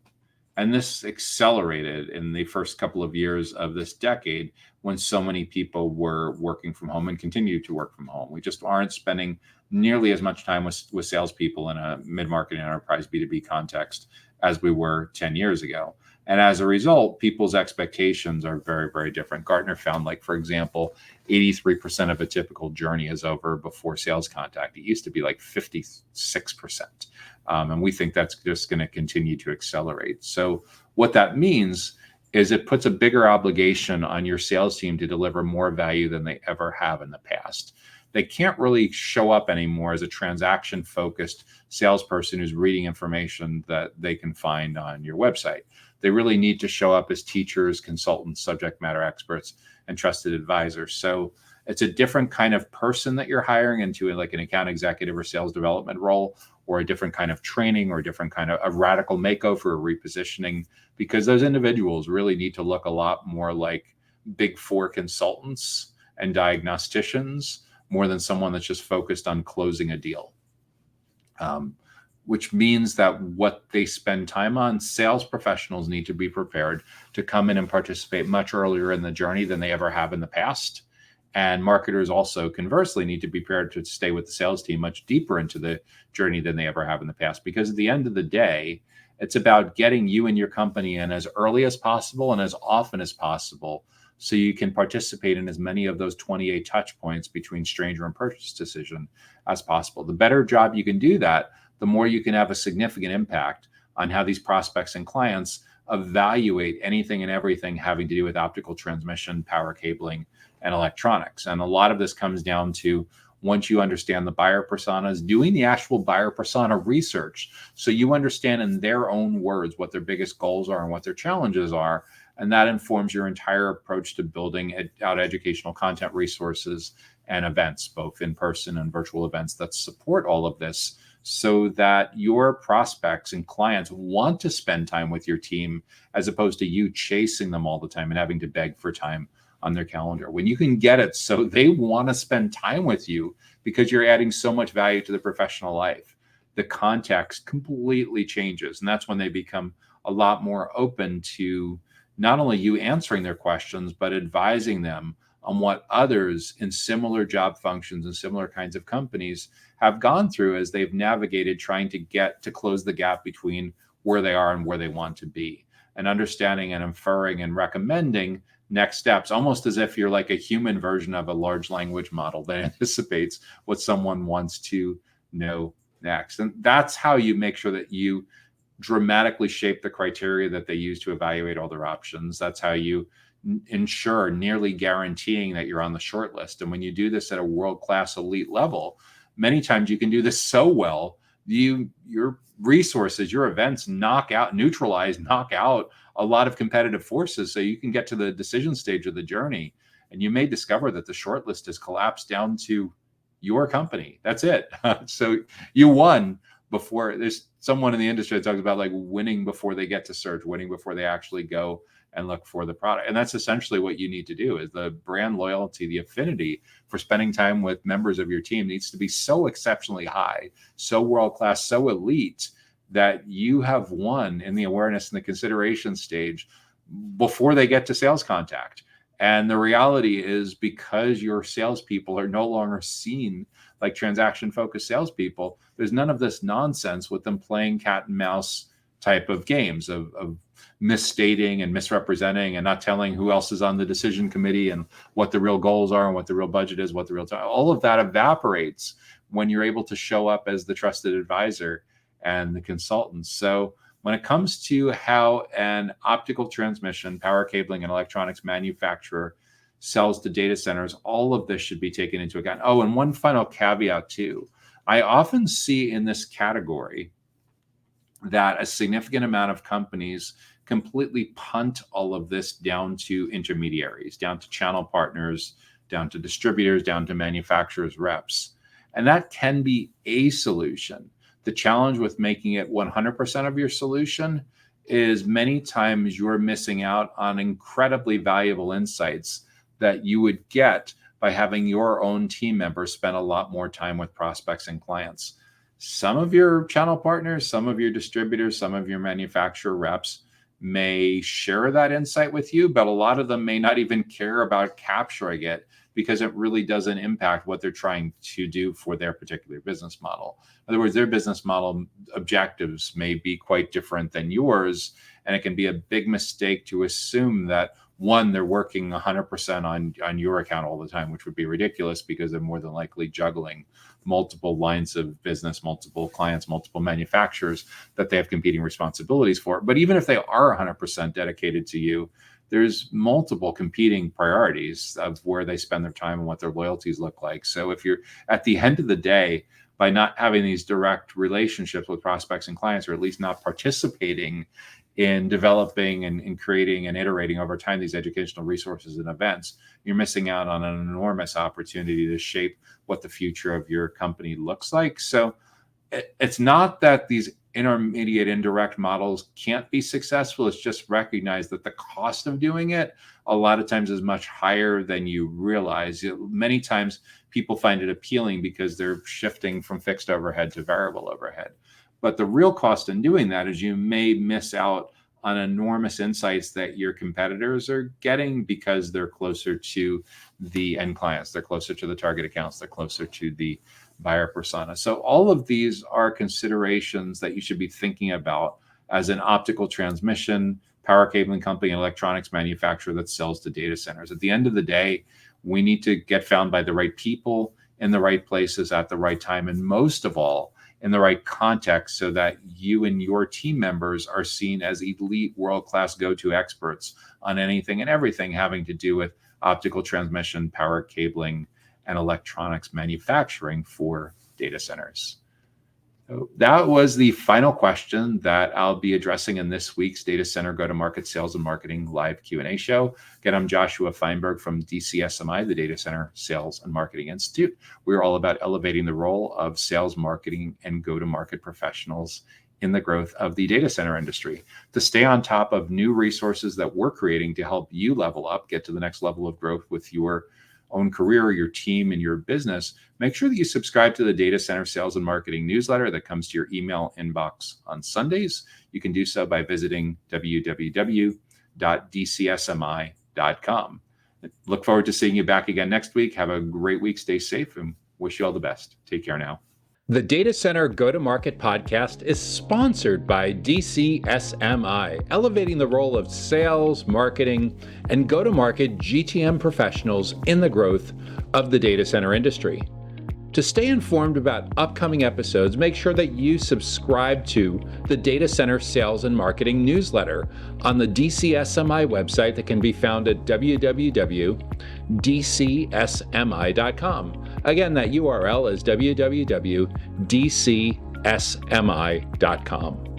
And this accelerated in the first couple of years of this decade when so many people were working from home and continue to work from home. We just aren't spending nearly as much time with salespeople in a mid-market enterprise B2B context as we were 10 years ago. And as a result, people's expectations are very, very different. Gartner found, like, for example, 83% of a typical journey is over before sales contact. It used to be like 56%. And we think that's just going to continue to accelerate. So what that means is it puts a bigger obligation on your sales team to deliver more value than they ever have in the past. They can't really show up anymore as a transaction-focused salesperson who's reading information that they can find on your website. They really need to show up as teachers, consultants, subject matter experts, and trusted advisors. So it's a different kind of person that you're hiring into, like an account executive or sales development role, or a different kind of training, or a different kind of a radical makeover or repositioning, because those individuals really need to look a lot more like Big Four consultants and diagnosticians more than someone that's just focused on closing a deal. Which means that what they spend time on, sales professionals need to be prepared to come in and participate much earlier in the journey than they ever have in the past. And marketers also, conversely, need to be prepared to stay with the sales team much deeper into the journey than they ever have in the past. Because at the end of the day, it's about getting you and your company in as early as possible and as often as possible so you can participate in as many of those 28 touch points between stranger and purchase decision as possible. The better job you can do that, the more you can have a significant impact on how these prospects and clients evaluate anything and everything having to do with optical transmission, power cabling, and electronics. And a lot of this comes down to, once you understand the buyer personas, doing the actual buyer persona research so you understand in their own words what their biggest goals are and what their challenges are. And that informs your entire approach to building out educational content resources and events, both in person and virtual events that support all of this, so that your prospects and clients want to spend time with your team, as opposed to you chasing them all the time and having to beg for time on their calendar. When you can get it so they want to spend time with you because you're adding so much value to the professional life, the context completely changes. And that's when they become a lot more open to not only you answering their questions, but advising them on what others in similar job functions and similar kinds of companies have gone through as they've navigated trying to get to close the gap between where they are and where they want to be, and understanding and inferring and recommending next steps, almost as if you're like a human version of a large language model that anticipates what someone wants to know next. And that's how you make sure that you dramatically shape the criteria that they use to evaluate all their options. That's how you ensure nearly guaranteeing that you're on the short list. And when you do this at a world-class elite level, many times you can do this so well, your resources, your events knock out a lot of competitive forces, so you can get to the decision stage of the journey. And you may discover that the short list has collapsed down to your company. That's it. So you won before. There's someone in the industry that talks about like winning before they get to search, winning before they actually go and look for the product. And that's essentially what you need to do. Is the brand loyalty, the affinity for spending time with members of your team needs to be so exceptionally high, so world-class, so elite, that you have won in the awareness and the consideration stage before they get to sales contact. And the reality is, because your salespeople are no longer seen like transaction-focused salespeople, there's none of this nonsense with them playing cat and mouse type of games of misstating and misrepresenting and not telling who else is on the decision committee and what the real goals are and what the real budget is, what the real time. All of that evaporates when you're able to show up as the trusted advisor and the consultant. So when it comes to how an optical transmission, power cabling, and electronics manufacturer sells to data centers, all of this should be taken into account. Oh, and one final caveat too. I often see in this category that a significant amount of companies completely punt all of this down to intermediaries, down to channel partners, down to distributors, down to manufacturers, reps. And that can be a solution. The challenge with making it 100% of your solution is many times you're missing out on incredibly valuable insights that you would get by having your own team members spend a lot more time with prospects and clients. Some of your channel partners, some of your distributors, some of your manufacturer reps may share that insight with you, but a lot of them may not even care about capturing it because it really doesn't impact what they're trying to do for their particular business model. In other words, their business model objectives may be quite different than yours, and it can be a big mistake to assume that, one, they're working 100% on your account all the time, which would be ridiculous because they're more than likely juggling multiple lines of business, multiple clients, multiple manufacturers that they have competing responsibilities for. But even if they are 100% dedicated to you, there's multiple competing priorities of where they spend their time and what their loyalties look like. So if you're, at the end of the day, by not having these direct relationships with prospects and clients, or at least not participating in developing and creating and iterating over time these educational resources and events, you're missing out on an enormous opportunity to shape what the future of your company looks like. So it's not that these intermediate indirect models can't be successful. It's just recognize that the cost of doing it a lot of times is much higher than you realize. Many times people find it appealing because they're shifting from fixed overhead to variable overhead. But the real cost in doing that is you may miss out on enormous insights that your competitors are getting because they're closer to the end clients, they're closer to the target accounts, they're closer to the buyer persona. So all of these are considerations that you should be thinking about as an optical transmission, power cabling company and electronics manufacturer that sells to data centers. At the end of the day, we need to get found by the right people in the right places at the right time, and most of all, in the right context, so that you and your team members are seen as elite, world-class go-to experts on anything and everything having to do with optical transmission, power cabling, and electronics manufacturing for data centers. So that was the final question that I'll be addressing in this week's Data Center Go-to-Market Sales and Marketing Live Q&A show. Again, I'm Joshua Feinberg from DCSMI, the Data Center Sales and Marketing Institute. We're all about elevating the role of sales, marketing, and go-to-market professionals in the growth of the data center industry. To stay on top of new resources that we're creating to help you level up, get to the next level of growth with your own career, your team, and your business, make sure that you subscribe to the Data Center Sales and Marketing newsletter that comes to your email inbox on Sundays. You can do so by visiting www.dcsmi.com. Look forward to seeing you back again next week. Have a great week. Stay safe and wish you all the best. Take care now. The Data Center Go-to-Market podcast is sponsored by DCSMI, elevating the role of sales, marketing, and go-to-market GTM professionals in the growth of the data center industry. To stay informed about upcoming episodes, make sure that you subscribe to the Data Center Sales and Marketing newsletter on the DCSMI website that can be found at www.dcsmi.com. Again, that URL is www.dcsmi.com.